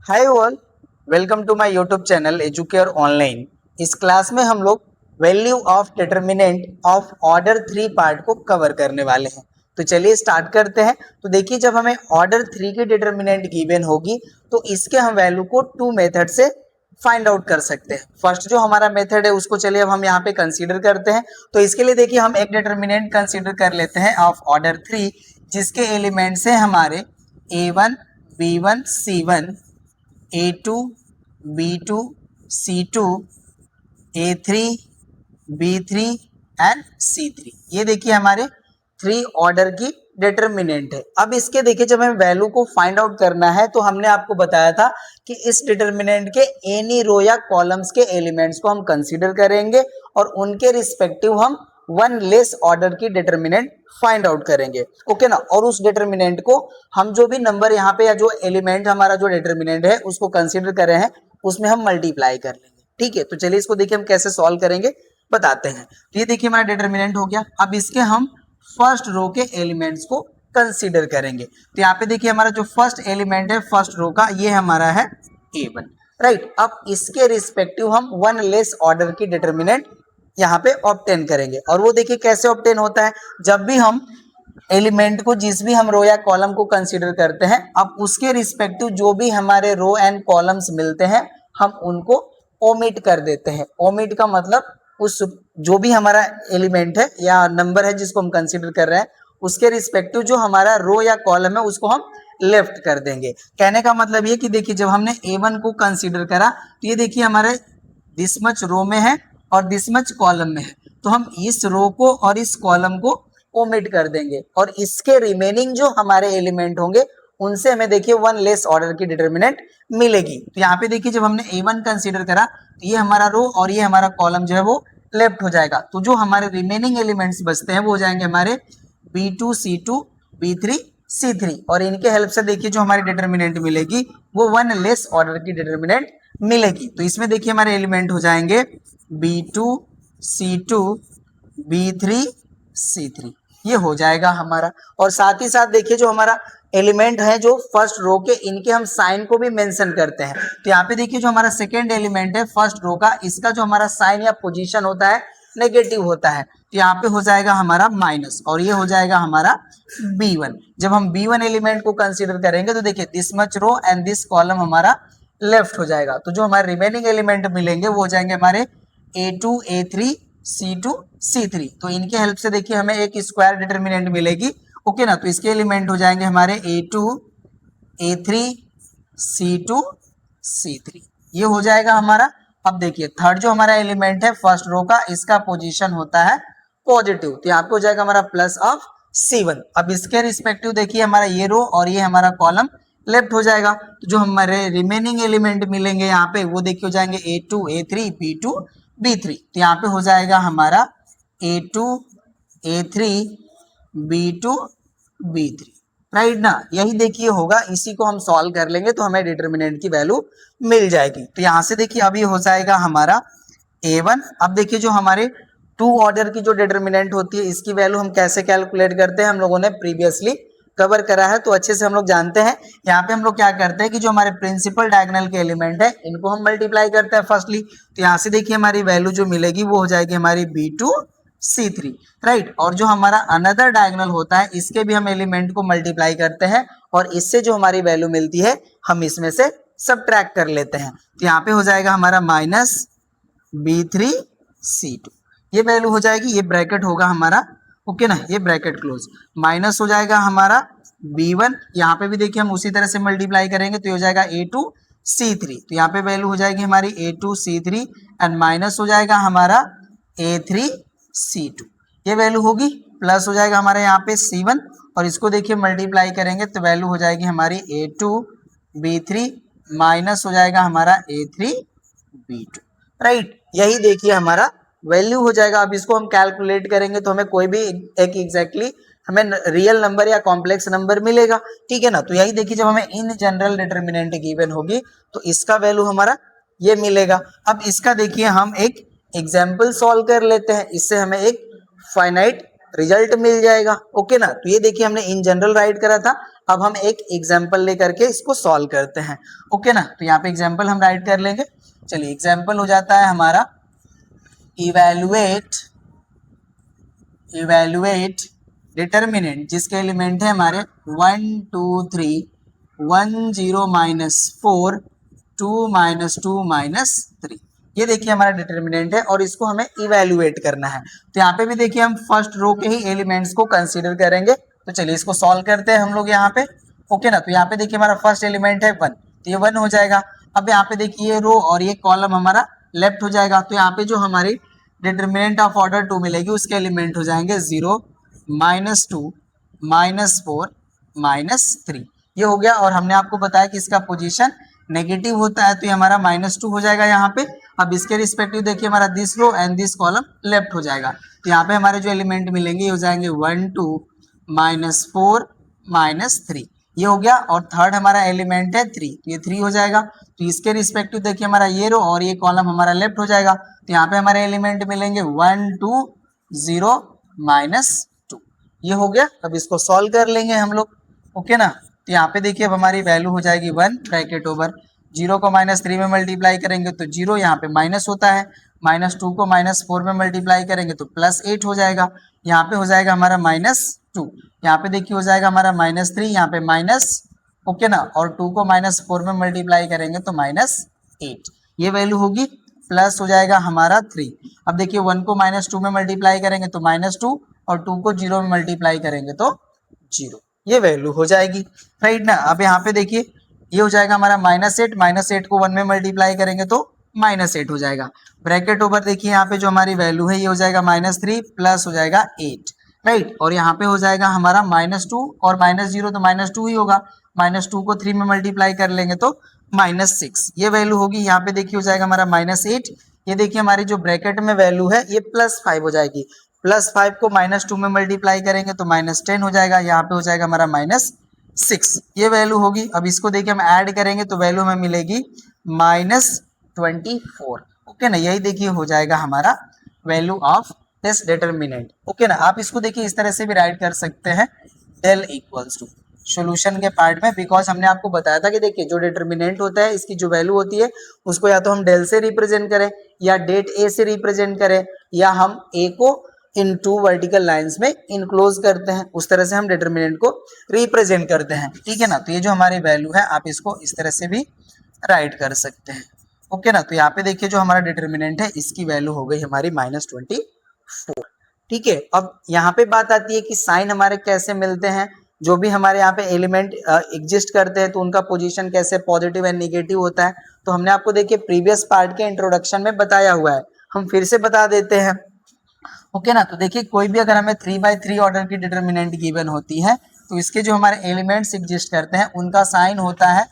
Hi all, welcome to my YouTube channel Educare online. इस class में हम लोग value of determinant of order 3 part को cover करने वाले हैं। तो चलिए स्टार्ट करते हैं। तो देखिए, जब हमें ऑर्डर 3 की डिटर्मिनेंट गिवन होगी तो इसके हम वैल्यू को 2 मेथड से फाइंड आउट कर सकते हैं। फर्स्ट जो हमारा मेथड है उसको चलिए अब हम यहाँ पे कंसीडर करते हैं। तो इसके लिए देखिए हम एक डिटर्मिनेंट कंसीडर कर लेते हैं ऑफ ऑर्डर 3, जिसके एलिमेंट्स हैं हमारे A1, B1, C1, A2, B2, C2, A3, B3 and C3। ये देखिए हमारे 3 ऑर्डर की डिटर्मिनेंट है। अब इसके देखिए जब हमें वैल्यू को फाइंड आउट करना है तो हमने आपको बताया था कि इस डिटर्मिनेंट के एनी रो या कॉलम्स के एलिमेंट्स को हम कंसीडर करेंगे और उनके रिस्पेक्टिव हम वन लेस ऑर्डर की डिटर्मिनेंट फाइंड आउट करेंगे। ओके ना। और उस डिटर्मिनेंट को हम जो भी नंबर यहाँ पे या जो एलिमेंट हमारा जो डिटर्मिनेंट है उसको कंसीडर कर रहे हैं उसमें हम मल्टीप्लाई कर लेंगे। ठीक है, तो चलिए इसको देखिए हम कैसे सॉल्व करेंगे बताते हैं। तो ये देखिए हमारा डिटर्मिनेंट हो गया। अब इसके हम फर्स्ट रो के एलिमेंट्स को कंसीडर करेंगे। तो यहाँ पे देखिए हमारा जो फर्स्ट एलिमेंट है फर्स्ट रो का, ये हमारा है A1, राइट। अब इसके रिस्पेक्टिव हम वन लेस ऑर्डर की डिटर्मिनेंट यहाँ पे ऑब्टेन करेंगे। और वो देखिए कैसे ऑब्टेन होता है, जब भी हम एलिमेंट को जिस भी हम रो या कॉलम को कंसीडर करते हैं, अब उसके रिस्पेक्टिव जो भी हमारे रो एंड कॉलम्स मिलते हैं हम उनको ओमिट कर देते हैं। ओमिट का मतलब उस जो भी हमारा एलिमेंट है या नंबर है जिसको हम कंसीडर कर रहे हैं उसके रिस्पेक्टिव जो हमारा रो या कॉलम है उसको हम लेफ्ट कर देंगे। कहने का मतलब ये कि देखिए जब हमने A1 को कंसीडर करा तो ये देखिए हमारे दिस मच रो में है और दिस मच कॉलम में है, तो हम इस रो को और इस कॉलम को ओमिट कर देंगे और इसके रिमेनिंग जो हमारे एलिमेंट होंगे उनसे हमें देखिए वन लेस ऑर्डर की डिटर्मिनेंट मिलेगी। तो यहाँ पे देखिए जब हमने A1 कंसीडर करा तो ये हमारा रो और ये हमारा कॉलम जो है वो लेफ्ट हो जाएगा। तो जो हमारे रिमेनिंग एलिमेंट्स बचते हैं वो हो जाएंगे हमारे B2, C2, B3, C3 और इनके हेल्प से देखिए जो हमारी डिटर्मिनेंट मिलेगी वो वन लेस ऑर्डर की डिटर्मिनेंट मिलेगी। तो इसमें देखिए हमारे एलिमेंट हो जाएंगे B2, C2, B3, C3, ये हो जाएगा हमारा। और साथ ही साथ देखिए जो हमारा एलिमेंट है जो फर्स्ट रो के, इनके हम साइन को भी मेंशन करते हैं। तो यहाँ पे देखिए जो हमारा सेकेंड एलिमेंट है फर्स्ट रो का, इसका जो हमारा साइन या पोजीशन होता है नेगेटिव होता है। तो यहाँ पे हो जाएगा हमारा माइनस और ये हो जाएगा हमारा B1। जब हम B1 एलिमेंट को कंसीडर करेंगे तो देखिए this much row and this column हमारा लेफ्ट हो जाएगा। तो जो हमारे रिमेनिंग एलिमेंट मिलेंगे वो हो जाएंगे हमारे A2, A3, C2, C3। तो इनके हेल्प से देखिए हमें एक स्क्वायर डिटर्मिनेंट मिलेगी। ओके ना। तो इसके एलिमेंट हो जाएंगे हमारे A2, A3, C2, C3, ये हो जाएगा हमारा। अब देखिए थर्ड जो हमारा एलिमेंट है फर्स्ट रो का, इसका पोजीशन होता है पॉजिटिव, तो यहाँ पे हो जाएगा हमारा प्लस ऑफ C1। अब इसके रिस्पेक्टिव देखिए हमारा ये रो और ये हमारा कॉलम लेफ्ट हो जाएगा। तो जो हमारे रिमेनिंग एलिमेंट मिलेंगे यहाँ पे वो देखिए हो जाएंगे A2, A3, B2, B3। तो यहाँ पे हो जाएगा हमारा A2, A3, B2, B3, right ना। यही देखिए होगा, इसी को हम सॉल्व कर लेंगे तो हमें डिटर्मिनेंट की वैल्यू मिल जाएगी। तो यहाँ से देखिए अब ये हो जाएगा हमारा A1। अब देखिए जो हमारे 2 ऑर्डर की जो डिटर्मिनेंट होती है इसकी वैल्यू हम कैसे कैलकुलेट करते हैं, हम लोगों ने प्रीवियसली कवर करा है तो अच्छे से हम लोग जानते हैं। यहाँ पे हम लोग क्या करते हैं कि जो हमारे प्रिंसिपल डायगोनल के एलिमेंट है इनको हम मल्टीप्लाई करते हैं फर्स्टली। तो यहाँ से देखिए हमारी वैल्यू जो मिलेगी वो हो जाएगी हमारी B2, C3, राइट। और जो हमारा अनदर डायगोनल होता है इसके भी हम एलिमेंट को मल्टीप्लाई करते हैं और इससे जो हमारी वैल्यू मिलती है हम इसमें से सबट्रैक्ट कर लेते हैं। तो यहाँ पे हो जाएगा हमारा माइनस B3, C2, ये वैल्यू हो जाएगी, ये ब्रैकेट होगा हमारा। ओके ना, ये ब्रैकेट क्लोज। माइनस हो जाएगा हमारा B1, यहाँ पे भी देखिए हम उसी तरह से मल्टीप्लाई करेंगे तो ये हो जाएगा A2, C3। तो यहाँ पे वैल्यू हो जाएगी हमारी A2, C3 एंड माइनस हो जाएगा हमारा A3, C2, ये वैल्यू होगी। प्लस हो जाएगा हमारे यहाँ पे C1 और इसको देखिए मल्टीप्लाई करेंगे तो वैल्यू हो जाएगी हमारी A2, B3 माइनस हो जाएगा हमारा A3, B2, राइट। यही देखिए हमारा वैल्यू हो जाएगा। अब इसको हम कैलकुलेट करेंगे तो हमें कोई भी एक एग्जैक्टली हमें रियल नंबर या कॉम्प्लेक्स नंबर मिलेगा। ठीक है ना। तो यही देखिए जब हमें इन जनरल डिटर्मिनेंट गिवन होगी तो इसका वैल्यू हमारा ये मिलेगा। अब इसका देखिए हम एक एग्जाम्पल सॉल्व कर लेते हैं, इससे हमें एक फाइनाइट रिजल्ट मिल जाएगा। ओके ना, तो ये देखिए हमने इन जनरल राइट करा था, अब हम एक एग्जाम्पल लेकर के इसको सॉल्व करते हैं। ओके ना, तो यहाँ पे एग्जाम्पल हम राइट कर लेंगे। चलिए एग्जाम्पल हो जाता है हमारा इवेलुएट डिटर्मिनेंट, जिसके एलिमेंट है हमारे 1 2 3 1 0 -4 2 -2 -3। ये देखिए हमारा डिटर्मिनेंट है और इसको हमें इवेलुएट करना है। तो यहाँ पे भी देखिए हम फर्स्ट रो के ही एलिमेंट्स को कंसीडर करेंगे। तो चलिए इसको सॉल्व करते हैं हम लोग यहाँ पे। ओके ना, तो यहाँ पे देखिए हमारा फर्स्ट एलिमेंट है 1, तो ये 1 हो जाएगा। अब यहाँ पे देखिए ये रो और ये कॉलम हमारा लेफ्ट हो जाएगा, तो यहाँ पे जो हमारी डिटर्मिनेंट ऑफ ऑर्डर 2 मिलेगी उसके एलिमेंट हो जाएंगे 0 -2 -4 -3। ये हो गया, और हमने आपको बताया कि इसका पोजीशन नेगेटिव होता है, तो ये हमारा -2 हो जाएगा यहाँ पे। अब इसके रिस्पेक्टिव देखिए हमारा this row and this column left हो जाएगा, तो यहाँ पे हमारे जो एलिमेंट मिलेंगे ये हो जाएंगे 1 2 -4 -3। ये हो गया, और थर्ड हमारा एलिमेंट है 3, तो ये 3 हो जाएगा। तो इसके रिस्पेक्टिव देखिए हमारा ये रो और ये कॉलम हमारा लेफ्ट हो जाएगा, तो यहाँ पे हमारे एलिमेंट मिलेंगे 1 2 0 -2। ये हो गया। अब इसको सॉल्व कर लेंगे हम लोग। ओके ना, तो यहाँ पे देखिए अब हमारी वैल्यू हो जाएगी 1 ब्रैकेट ओवर 0 को -3 में मल्टीप्लाई करेंगे तो 0 यहाँ पे माइनस होता है, -2 को -4 में मल्टीप्लाई करेंगे तो +8 हो जाएगा। यहाँ पे हो जाएगा हमारा -2, यहाँ पे देखिए हो जाएगा हमारा -3, यहाँ पे माइनस। ओके ना, और 2 को -4 में मल्टीप्लाई करेंगे तो -8। ये वैल्यू होगी, प्लस हो जाएगा हमारा 3। अब देखिए 1 को -2 में मल्टीप्लाई करेंगे तो -2, और 2 को 0 में मल्टीप्लाई करेंगे तो 0। ये वैल्यू हो जाएगी, राइट ना। अब यहाँ पे देखिए ये हो जाएगा हमारा -8, -8 को 1 में मल्टीप्लाई करेंगे तो -8 हो जाएगा। ब्रैकेट ओवर देखिए यहाँ पे जो हमारी वैल्यू है ये हो जाएगा -3 प्लस हो जाएगा 8, राइट। और यहाँ पे हो जाएगा हमारा -2 और -0 तो -2 ही होगा, -2 को 3 में मल्टीप्लाई कर लेंगे तो -6। ये वैल्यू होगी। यहाँ पे देखिए हो जाएगा हमारा -8। ये देखिए हमारी जो ब्रैकेट में वैल्यू है ये +5 हो जाएगी, +5 को -2 में मल्टीप्लाई करेंगे तो -10 हो जाएगा, यहाँ पे हो जाएगा हमारा -6। ये वैल्यू होगी। अब इसको देखिए हम ऐड करेंगे तो वैल्यू हमें मिलेगी -24। ओके ना, यही देखिए हो जाएगा हमारा value of this determinant. Okay ना, आप इसको देखिए इस तरह से भी राइट कर सकते हैं, डेल इक्वल्स टू सॉल्यूशन के पार्ट में, बिकॉज हमने आपको बताया था कि देखिए जो डिटर्मिनेंट होता है इसकी जो वैल्यू होती है उसको या तो हम डेल से रिप्रेजेंट करें या डेट ए से रिप्रेजेंट करें, या हम ए को इन 2 वर्टिकल लाइंस में इनक्लोज करते हैं, उस तरह से हम डिटर्मिनेंट को रिप्रेजेंट करते हैं। ठीक है ना, तो ये जो हमारी वैल्यू है आप इसको इस तरह से भी राइट कर सकते हैं। ओके ना, तो यहाँ पे देखिए जो हमारा डिटर्मिनेंट है इसकी वैल्यू हो गई हमारी -24। ठीक है, अब यहाँ पे बात आती है कि साइन हमारे कैसे मिलते हैं। जो भी हमारे यहाँ पे एलिमेंट एग्जिस्ट करते हैं तो उनका पोजीशन कैसे पॉजिटिव एंड निगेटिव होता है, तो हमने आपको देखिए प्रीवियस पार्ट के इंट्रोडक्शन में बताया हुआ है, हम फिर से बता देते हैं। ओके ना, तो देखिए कोई भी अगर हमें 3/3 ऑर्डर की डिटर्मिनेंट गिवन होती है तो इसके जो हमारे एलिमेंट्स एग्जिस्ट करते हैं उनका साइन होता है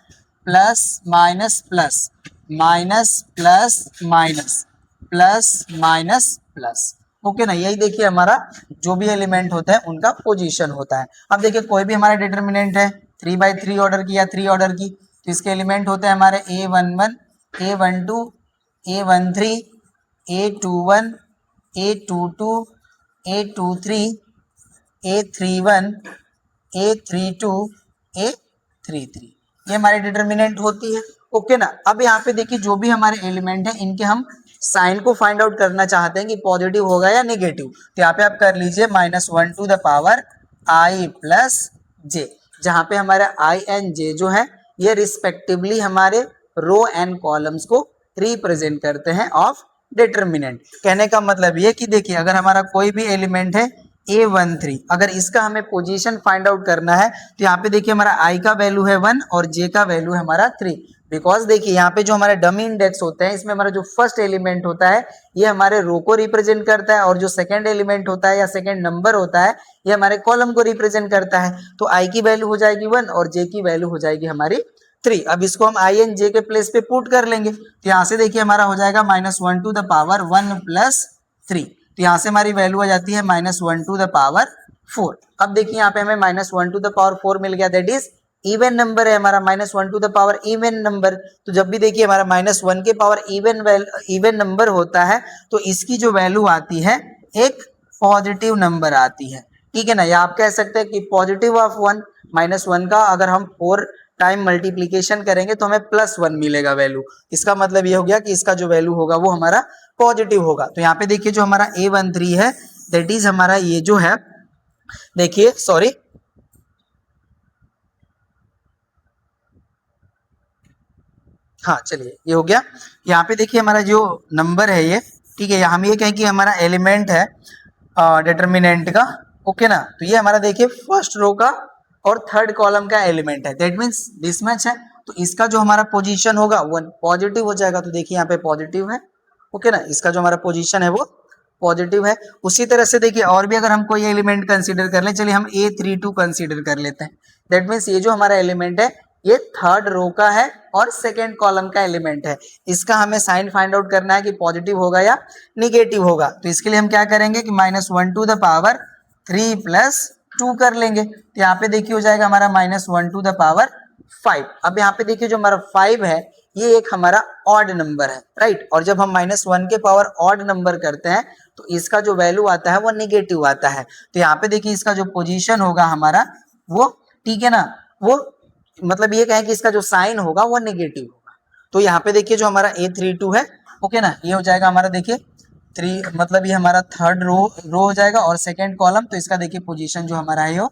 plus minus plus minus plus minus plus minus plus. Okay ना, यही देखिए हमारा जो भी एलिमेंट होता है उनका पोजीशन होता है। अब देखिए कोई भी हमारा डिटर्मिनेंट है 3/3 ऑर्डर की या 3 ऑर्डर की, तो इसके एलिमेंट होते हैं हमारे A11 A12 A13 A21 A22 A23 A31 A32 A33, ये हमारी डिटर्मिनेंट होती है। ओके ना, अब यहाँ पे देखिए जो भी हमारे एलिमेंट हैं इनके हम साइन को फाइंड आउट करना चाहते हैं कि पॉजिटिव होगा या नेगेटिव, तो यहाँ पे आप कर लीजिए -1 to the power i plus J, जहाँ पे हमारे i एंड j जो है ये रिस्पेक्टिवली हमारे रो एंड कॉलम्स को रिप्रेजेंट करते हैं ऑफ डिटर्मिनेंट। कहने का मतलब ये कि देखिए अगर हमारा कोई भी एलिमेंट है A13, अगर इसका हमें पोजीशन फाइंड आउट करना है तो यहाँ पे देखिए हमारा i का वैल्यू है 1 और j का वैल्यू है हमारा 3, बिकॉज देखिए यहाँ पे जो हमारे डमी इंडेक्स होते हैं इसमें हमारा जो फर्स्ट एलिमेंट होता है ये हमारे रो को रिप्रेजेंट करता है, और जो सेकंड एलिमेंट होता है या सेकंड नंबर होता है ये हमारे कॉलम को रिप्रेजेंट करता है। तो i की वैल्यू हो जाएगी 1 और j की वैल्यू हो जाएगी हमारी 3। अब इसको हम i एंड j के प्लेस पे पुट कर लेंगे, तो यहाँ से देखिए हमारा हो जाएगा -1 to the power 1 प्लस 3, तो यहाँ से हमारी वैल्यू आ जाती है -1 to the power 4। अब देखिए यहाँ पे हमें -1 to the power 4 मिल गया, दैट इज इवन नंबर है हमारा -1 to the power even number. तो जब भी देखिए हमारा -1 के पावर इवन नंबर होता है तो इसकी जो वैल्यू आती है एक पॉजिटिव नंबर आती है, ठीक है ना। या आप कह सकते हैं कि पॉजिटिव ऑफ 1 -1 का अगर हम 4 टाइम मल्टीप्लीकेशन करेंगे तो हमें +1 मिलेगा वैल्यू। इसका मतलब ये हो गया कि इसका जो वैल्यू होगा वो हमारा पॉजिटिव होगा। तो यहाँ पे देखिए जो हमारा A13 है दैट इज हमारा ये जो है, देखिए सॉरी, हाँ चलिए ये हो गया। यहाँ पे देखिए हमारा जो नंबर है ये, ठीक है, हम ये कहें कि हमारा एलिमेंट है डिटर्मिनेंट का, ओके ना। तो ये हमारा देखिए फर्स्ट रो का और थर्ड कॉलम का एलिमेंट है, दैट मीन्स डिसमैच है। तो इसका जो हमारा पोजीशन होगा वो पॉजिटिव हो जाएगा। तो देखिए यहाँ पे पॉजिटिव है, ओके ना, इसका जो हमारा पोजीशन है वो पॉजिटिव है। उसी तरह से देखिए और भी अगर हम कोई एलिमेंट कंसीडर कर लें, चलिए हम A32 कंसीडर कर लेते हैं। दैट मीन्स ये जो हमारा एलिमेंट है ये थर्ड रो का है और सेकेंड कॉलम का एलिमेंट है। इसका हमें साइन फाइंड आउट करना है कि पॉजिटिव होगा या निगेटिव होगा। तो इसके लिए हम क्या करेंगे कि -1 टू द पावर 3 + 2 कर लेंगे। तो यहाँ पे देखिए हो जाएगा हमारा -1 टू द पावर 5। अब यहाँ पे देखिए जो हमारा 5 है ये एक हमारा ऑड नंबर है, राइट। और जब हम -1 के पावर ऑड नंबर करते हैं तो इसका जो वैल्यू आता है वो निगेटिव आता है। तो यहाँ पे देखिए इसका जो पोजीशन होगा हमारा वो, ठीक है ना, वो मतलब ये कहें कि इसका जो साइन होगा वो नेगेटिव होगा। तो यहाँ पे देखिए जो हमारा A32 है, ओके ना, ये हो जाएगा हमारा देखिए 3, मतलब ये हमारा थर्ड रो हो जाएगा और सेकेंड कॉलम, तो इसका देखिए पोजीशन जो हमारा है वो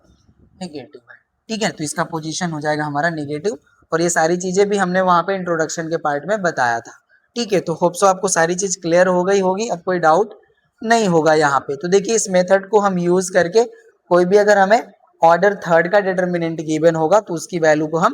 नेगेटिव है, ठीक है। तो इसका पोजीशन हो जाएगा हमारा नेगेटिव। और ये सारी चीजें भी हमने वहां पे इंट्रोडक्शन के पार्ट में बताया था, ठीक है। तो होप सो आपको सारी चीज क्लियर हो गई होगी, अब कोई डाउट नहीं होगा यहाँ पे। तो देखिए इस मेथड को हम यूज करके कोई भी अगर हमें ऑर्डर थर्ड का डिटर्मिनेंट गिवन होगा तो उसकी वैल्यू को हम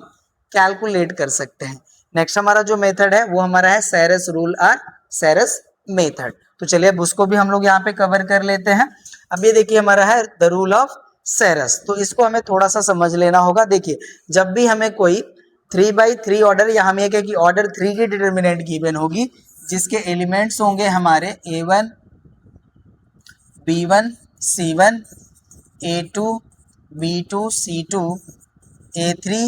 कैलकुलेट कर सकते हैं। नेक्स्ट हमारा जो मेथड है वो हमारा है सेरेस रूल और सेरेस मेथड। तो चलिए अब उसको भी हम लोग यहाँ पे कवर कर लेते हैं। अब ये देखिए हमारा है द रूल ऑफ सेरेस, तो इसको हमें थोड़ा सा समझ लेना होगा। देखिए जब भी हमें कोई 3/3 ऑर्डर या हम ये कहें कि ऑर्डर 3 की डिटर्मिनेंट गिवन होगी जिसके एलिमेंट्स होंगे हमारे A1 B1 C1 A2 B2 C2 A3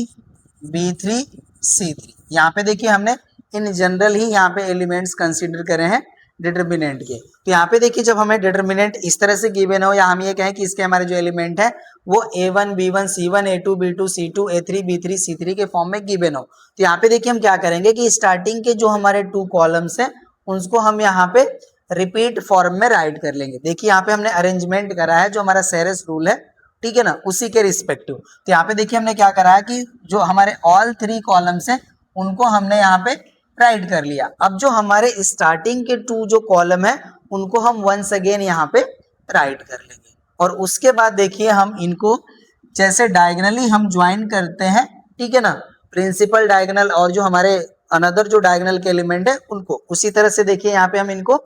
B3 C3। यहाँ पे देखिए हमने इन जनरल ही यहाँ पे एलिमेंट्स कंसीडर करे हैं डिटर्मिनेंट के। तो यहाँ पे देखिए जब हमें डिटर्मिनेंट इस तरह से गिवन हो या हम ये कहें कि इसके हमारे जो एलिमेंट है वो A1 B1 C1 A2 B2 C2 A3 B3 C3 के फॉर्म में गिवन हो, तो यहाँ पे देखिए हम क्या करेंगे कि स्टार्टिंग के जो हमारे 2 कॉलम्स हैं उनको हम यहाँ पे रिपीट फॉर्म में राइट कर लेंगे। देखिए यहाँ पे हमने अरेंजमेंट करा है जो हमारा सेरेस रूल है, ठीक है ना, उसी के रिस्पेक्टिव। तो यहाँ पे देखिए हमने क्या करा है कि जो हमारे ऑल 3 कॉलम्स हैं उनको हमने यहाँ पे राइट कर लिया। अब जो हमारे स्टार्टिंग के 2 जो कॉलम है उनको हम वंस अगेन यहाँ पे राइट कर लेंगे। और उसके बाद देखिए हम इनको जैसे डायगनली हम ज्वाइन करते हैं, ठीक है ना, प्रिंसिपल डायगनल और जो हमारे अनदर जो डायगनल के एलिमेंट है उनको उसी तरह से देखिए यहाँ पे हम इनको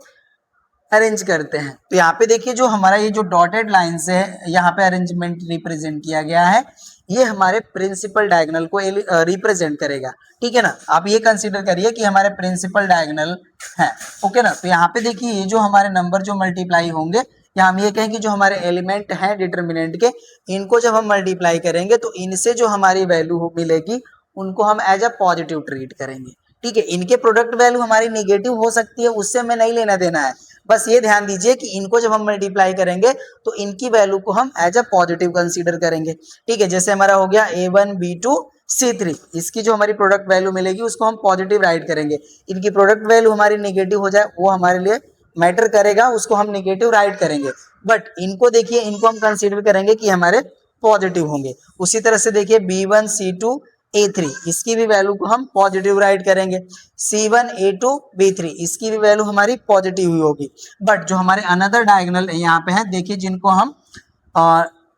अरेंज करते हैं। तो यहाँ पे देखिए जो हमारा ये जो डॉटेड लाइन से है यहाँ पे अरेंजमेंट रिप्रेजेंट किया गया है, ये हमारे प्रिंसिपल डायगोनल को रिप्रेजेंट करेगा, ठीक है ना। आप ये कंसीडर करिए कि हमारे प्रिंसिपल डायगोनल है, ओके ना। तो यहाँ पे देखिए ये जो हमारे नंबर जो मल्टीप्लाई होंगे या हम ये कहें कि जो हमारे एलिमेंट हैं डिटर्मिनेंट के, इनको जब हम मल्टीप्लाई करेंगे तो इनसे जो हमारी वैल्यू मिलेगी उनको हम एज अ पॉजिटिव ट्रीट करेंगे, ठीक है। इनके प्रोडक्ट वैल्यू हमारी निगेटिव हो सकती है, उससे हमें नहीं लेना देना है। बस ये ध्यान दीजिए कि इनको जब हम मल्टीप्लाई करेंगे तो इनकी वैल्यू को हम एज अ पॉजिटिव कंसीडर करेंगे, ठीक है। जैसे हमारा हो गया A1 B2 C3, इसकी जो हमारी प्रोडक्ट वैल्यू मिलेगी उसको हम पॉजिटिव राइट करेंगे। इनकी प्रोडक्ट वैल्यू हमारी निगेटिव हो जाए वो हमारे लिए मैटर करेगा, उसको हम निगेटिव राइट करेंगे। बट इनको देखिए इनको हम कंसीडर करेंगे कि हमारे पॉजिटिव होंगे। उसी तरह से देखिए B1 C2 A3, इसकी भी वैल्यू को हम पॉजिटिव राइट करेंगे। C1 A2 B3, इसकी भी वैल्यू हमारी पॉजिटिव ही होगी। बट जो हमारे अनदर डायगोनल यहाँ पे है देखिए जिनको हम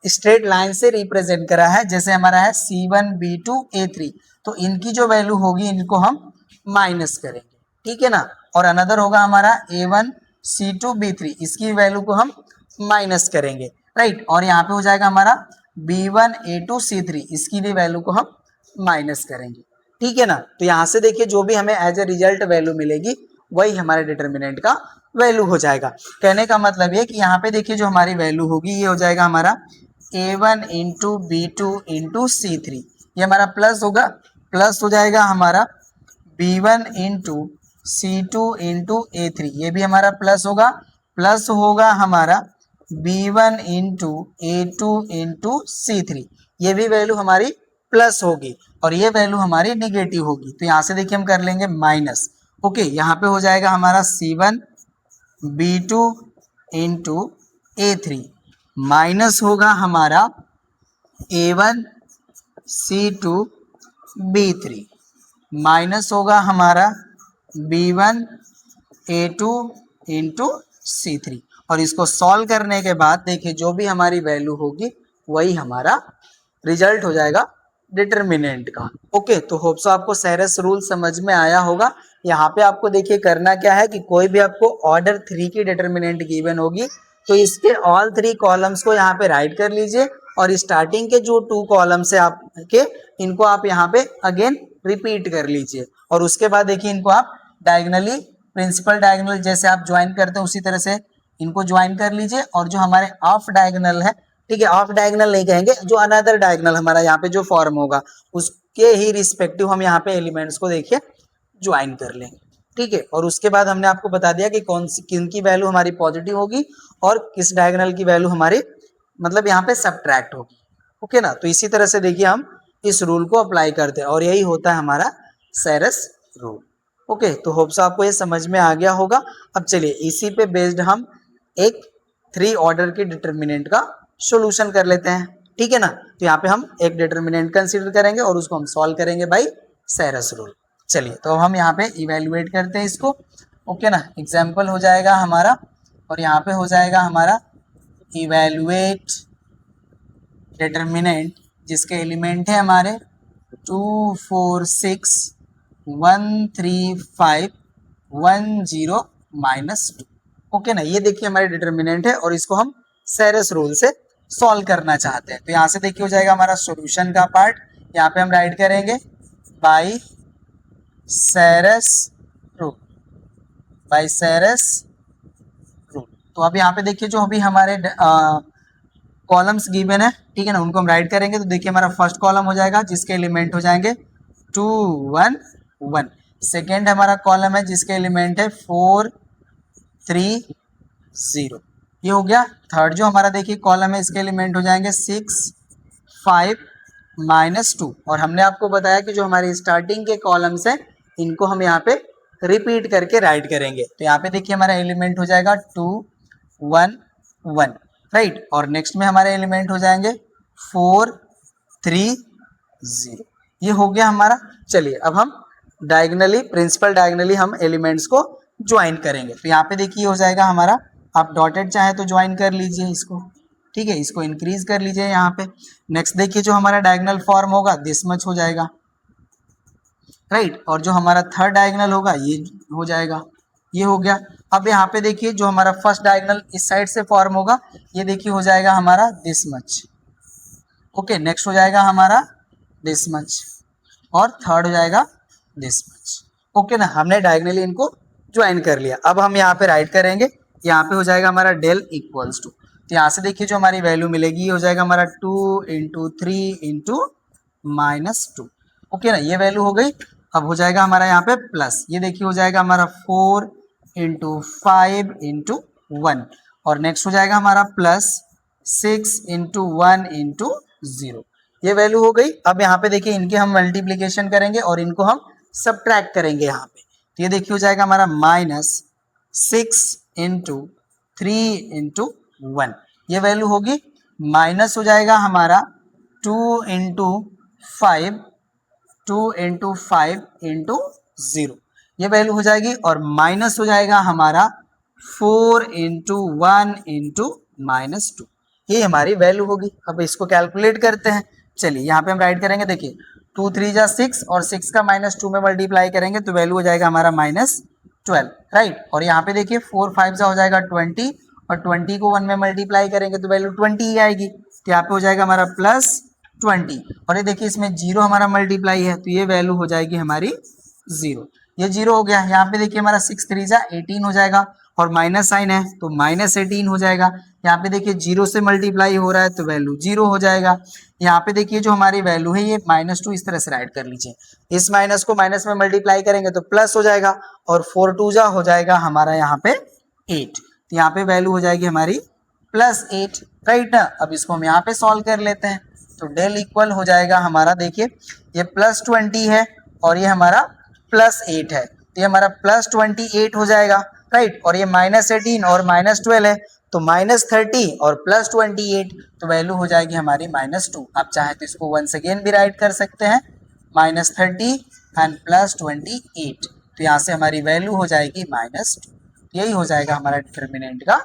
स्ट्रेट लाइन से रिप्रेजेंट करा है, जैसे हमारा है C1 B2 A3, तो इनकी जो वैल्यू होगी इनको हम माइनस करेंगे, ठीक है ना। और अनदर होगा हमारा A1 C2 B3, इसकी वैल्यू को हम माइनस करेंगे, राइट। और यहाँ पे हो जाएगा हमारा B1 A2 C3, इसकी भी वैल्यू को हम माइनस करेंगे, ठीक है ना। तो यहाँ से देखिए जो भी हमें एज ए रिजल्ट वैल्यू मिलेगी वही हमारे डिटर्मिनेंट का वैल्यू हो जाएगा। कहने का मतलब ये कि यहाँ पे देखिए जो हमारी वैल्यू होगी ये हो जाएगा हमारा A1 into B2 into C3, ये हमारा प्लस होगा, प्लस हो जाएगा हमारा B1 into C2 into A3, ये भी हमारा प्लस होगा, प्लस होगा हमारा B1 into A2 into C3, ये भी वैल्यू हमारी प्लस होगी और ये वैल्यू हमारी निगेटिव होगी। तो यहाँ से देखिए हम कर लेंगे माइनस। ओके, यहाँ पे हो जाएगा हमारा C1 B2 into A3 minus होगा हमारा A1 C2 B3 माइनस होगा हमारा B1 A2 इंटू C3। और इसको सॉल्व करने के बाद देखिए जो भी हमारी वैल्यू होगी वही हमारा रिजल्ट हो जाएगा डिटर्मिनेंट का। ओके, तो होप सो आपको सेरेस रूल समझ में आया होगा। यहाँ पे आपको देखिए करना क्या है कि कोई भी आपको ऑर्डर 3 की डिटर्मिनेंट गिवन होगी तो इसके ऑल 3 कॉलम्स को यहाँ पे राइट कर लीजिए और स्टार्टिंग के जो 2 कॉलम्स है आपके इनको आप यहाँ पे अगेन रिपीट कर लीजिए और उसके बाद देखिए इनको आप डायगनली प्रिंसिपल डायगोनल जैसे आप ज्वाइन करते हैं उसी तरह से इनको ज्वाइन कर लीजिए और जो हमारे ऑफ डायगोनल है, ठीक है, ऑफ डायगोनल नहीं कहेंगे, जो अनदर डायगोनल हमारा यहाँ पे जो फॉर्म होगा उसके ही रिस्पेक्टिव हम यहाँ पे एलिमेंट्स को देखिए ज्वाइन कर लेंगे। ठीक है, और उसके बाद हमने आपको बता दिया कि कौन सी किन की वैल्यू हमारी पॉजिटिव होगी और किस डायगोनल की वैल्यू हमारी मतलब यहाँ पे सब्ट्रैक्ट होगी। ओके ना, तो इसी तरह से देखिए हम इस रूल को अप्लाई करते हैं और यही होता है हमारा सेरेस रूल। ओके, तो होप्स आपको ये समझ में आ गया होगा। अब चलिए इसी पे बेस्ड हम एक 3 ऑर्डर के डिटर्मिनेंट का सॉल्यूशन कर लेते हैं। ठीक है ना, तो यहाँ पे हम एक डिटर्मिनेंट कंसीडर करेंगे और उसको हम सॉल्व करेंगे बाय सेरेस रूल। चलिए तो हम यहाँ पे इवेल्युएट करते हैं इसको। ओके ना, एग्जाम्पल हो जाएगा हमारा और यहाँ पे हो जाएगा हमारा इवेल्युएट डिटर्मिनेंट जिसके एलिमेंट है हमारे 2 4 6 1 3 5 1 0 -2। ओके ना, ये देखिए हमारे डिटर्मिनेंट है और इसको हम सेरेस रूल से सॉल्व करना चाहते हैं। तो यहाँ से देखिए हो जाएगा हमारा सॉल्यूशन का पार्ट, यहाँ पे हम राइट करेंगे by Sarrus rule, by Sarrus rule. तो अब यहाँ पे देखिए जो अभी हमारे कॉलम्स गिवन है, ठीक है ना, उनको हम राइट करेंगे। तो देखिए हमारा फर्स्ट कॉलम हो जाएगा जिसके एलिमेंट हो जाएंगे 2 1 1। सेकेंड हमारा कॉलम है जिसके एलिमेंट है 4 3 0, ये हो गया। थर्ड जो हमारा देखिए कॉलम है इसके एलिमेंट हो जाएंगे 6 5 -2। और हमने आपको बताया कि जो हमारे स्टार्टिंग के कॉलम्स हैं इनको हम यहाँ पे रिपीट करके राइट करेंगे। तो यहाँ पे देखिए हमारा एलिमेंट हो जाएगा 2 1 1, राइट। और नेक्स्ट में हमारे एलिमेंट हो जाएंगे 4 3 0, ये हो गया हमारा। चलिए अब हम डायगनली प्रिंसिपल डायगनली हम एलिमेंट्स को ज्वाइन करेंगे। तो यहाँ पे देखिए हो जाएगा हमारा, आप डॉटेड चाहे तो ज्वाइन कर लीजिए इसको, ठीक है, इसको इंक्रीज कर लीजिए यहाँ पे। नेक्स्ट देखिए जो हमारा डायगोनल फॉर्म होगा दिस मच हो जाएगा, राइट। और जो हमारा थर्ड डायगोनल होगा ये हो जाएगा, ये हो गया। अब यहाँ पे देखिए जो हमारा फर्स्ट डायगोनल इस साइड से फॉर्म होगा ये देखिए हो जाएगा हमारा दिस मच। ओके, नेक्स्ट हो जाएगा हमारा दिस मच और थर्ड हो जाएगा दिस मच। ओके ना, हमने डायगोनली इनको ज्वाइन कर लिया। अब हम यहाँ पे राइट करेंगे, यहाँ पे हो जाएगा हमारा डेल इक्वल्स टू। तो यहाँ से देखिए जो हमारी वैल्यू मिलेगी ये हो जाएगा हमारा 2 इंटू 3 इंटू -2। ओके ना, ये वैल्यू हो गई। अब हो जाएगा हमारा यहाँ पे प्लस, ये देखिए हो जाएगा हमारा 4 इंटू 5 इंटू 1। और नेक्स्ट हो जाएगा हमारा प्लस 6 इंटू 1 इंटू 0, ये वैल्यू हो गई। अब यहाँ पे देखिए इनके हम मल्टीप्लीकेशन करेंगे और इनको हम सब्ट्रैक्ट करेंगे यहाँ पे। तो ये देखिए हो जाएगा हमारा -6 इंटू 3 इंटू 1, ये वैल्यू होगी। माइनस हो जाएगा हमारा 2 इंटू 5 इंटू 0, ये वैल्यू हो जाएगी। और माइनस हो जाएगा हमारा 4 इंटू 1 इंटू -2, ये हमारी वैल्यू होगी। अब इसको कैलकुलेट करते हैं। चलिए यहाँ पे हम राइट करेंगे, देखिए 2 3 जा 6 और 6 का -2 में मल्टीप्लाई करेंगे तो वैल्यू हो जाएगा हमारा -12, राइट। और यहाँ पे देखिए 4 5 जा हो जाएगा 20 और 20 को 1 में मल्टीप्लाई करेंगे तो वैल्यू 20 ही आएगी। तो यहाँ पे हो जाएगा हमारा +20 और ये देखिए इसमें 0 हमारा मल्टीप्लाई है तो ये वैल्यू हो जाएगी हमारी 0, ये 0 हो गया। यहाँ पे देखिए हमारा 6 3 जा 18 हो जाएगा और माइनस साइन है तो -18 हो जाएगा। यहाँ पे देखिए 0 से मल्टीप्लाई हो रहा है तो वैल्यू 0 हो जाएगा। यहाँ पे देखिए जो हमारी वैल्यू है ये -2 इस तरह से राइट कर लीजिए, इस माइनस को माइनस में मल्टीप्लाई करेंगे तो प्लस हो जाएगा और 4 2 जा हो जाएगा हमारा यहाँ पे 8, तो यहाँ पे वैल्यू हो जाएगी हमारी +8, राइट ना। अब इसको हम यहाँ पे सॉल्व कर लेते हैं, तो डेल इक्वल हो जाएगा हमारा, देखिए ये +20 है और ये हमारा +8 है, तो ये हमारा +28 हो जाएगा, राइट। और ये -18 और -12 है, तो -30 और +28, तो वैल्यू हो जाएगी हमारी -2। आप चाहे तो इसको वंस अगेन भी राइट कर सकते हैं, -30 एंड +28, तो यहाँ से हमारी वैल्यू हो जाएगी -2। यही हो जाएगा हमारा डिटर्मिनेंट का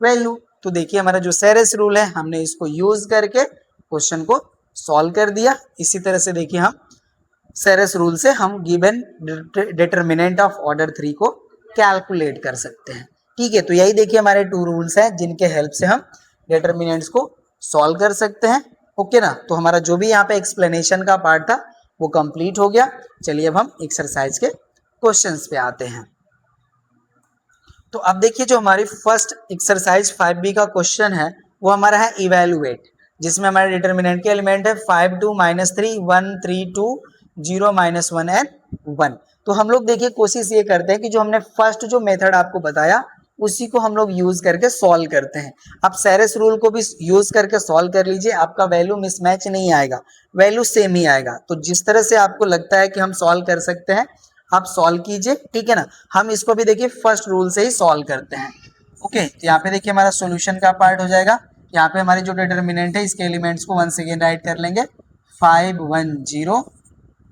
वैल्यू। तो देखिए हमारा जो सेरेस रूल है, हमने इसको यूज करके क्वेश्चन को सॉल्व कर दिया। इसी तरह से देखिए हम सेरेस रूल से हम गिवन डिटर्मिनेंट ऑफ ऑर्डर 3 को कैलकुलेट कर सकते हैं, ठीक है। तो यही देखिए हमारे 2 रूल्स हैं जिनके हेल्प से हम डिटर्मिनेंट्स को सॉल्व कर सकते हैं, ओके ना। तो हमारा जो भी यहाँ पे एक्सप्लेनेशन का पार्ट था वो कंप्लीट हो गया। चलिए अब हम एक्सरसाइज के क्वेश्चंस पे आते हैं। तो अब देखिए जो हमारी फर्स्ट एक्सरसाइज 5B का क्वेश्चन है वो हमारा है इवेलुएट, जिसमें हमारे डिटर्मिनेंट के एलिमेंट है 5 2 -3 1 3 2 0 -1 एंड 1। तो हम लोग देखिए कोशिश ये करते हैं कि जो हमने फर्स्ट जो मेथड आपको बताया उसी को हम लोग यूज करके सॉल्व करते हैं। आप सेरेस रूल को भी यूज करके सॉल्व कर लीजिए, आपका वैल्यू मिसमैच नहीं आएगा, वैल्यू सेम ही आएगा। तो जिस तरह से आपको लगता है कि हम सॉल्व कर सकते हैं आप सॉल्व कीजिए, ठीक है ना। हम इसको भी देखिए फर्स्ट रूल से ही सॉल्व करते हैं, ओके। तो यहाँ पे देखिए हमारा सॉल्यूशन का पार्ट हो जाएगा। यहाँ पे हमारी जो डिटर्मिनेंट है इसके एलिमेंट्स को वंस अगेन राइट कर लेंगे, 5 1 0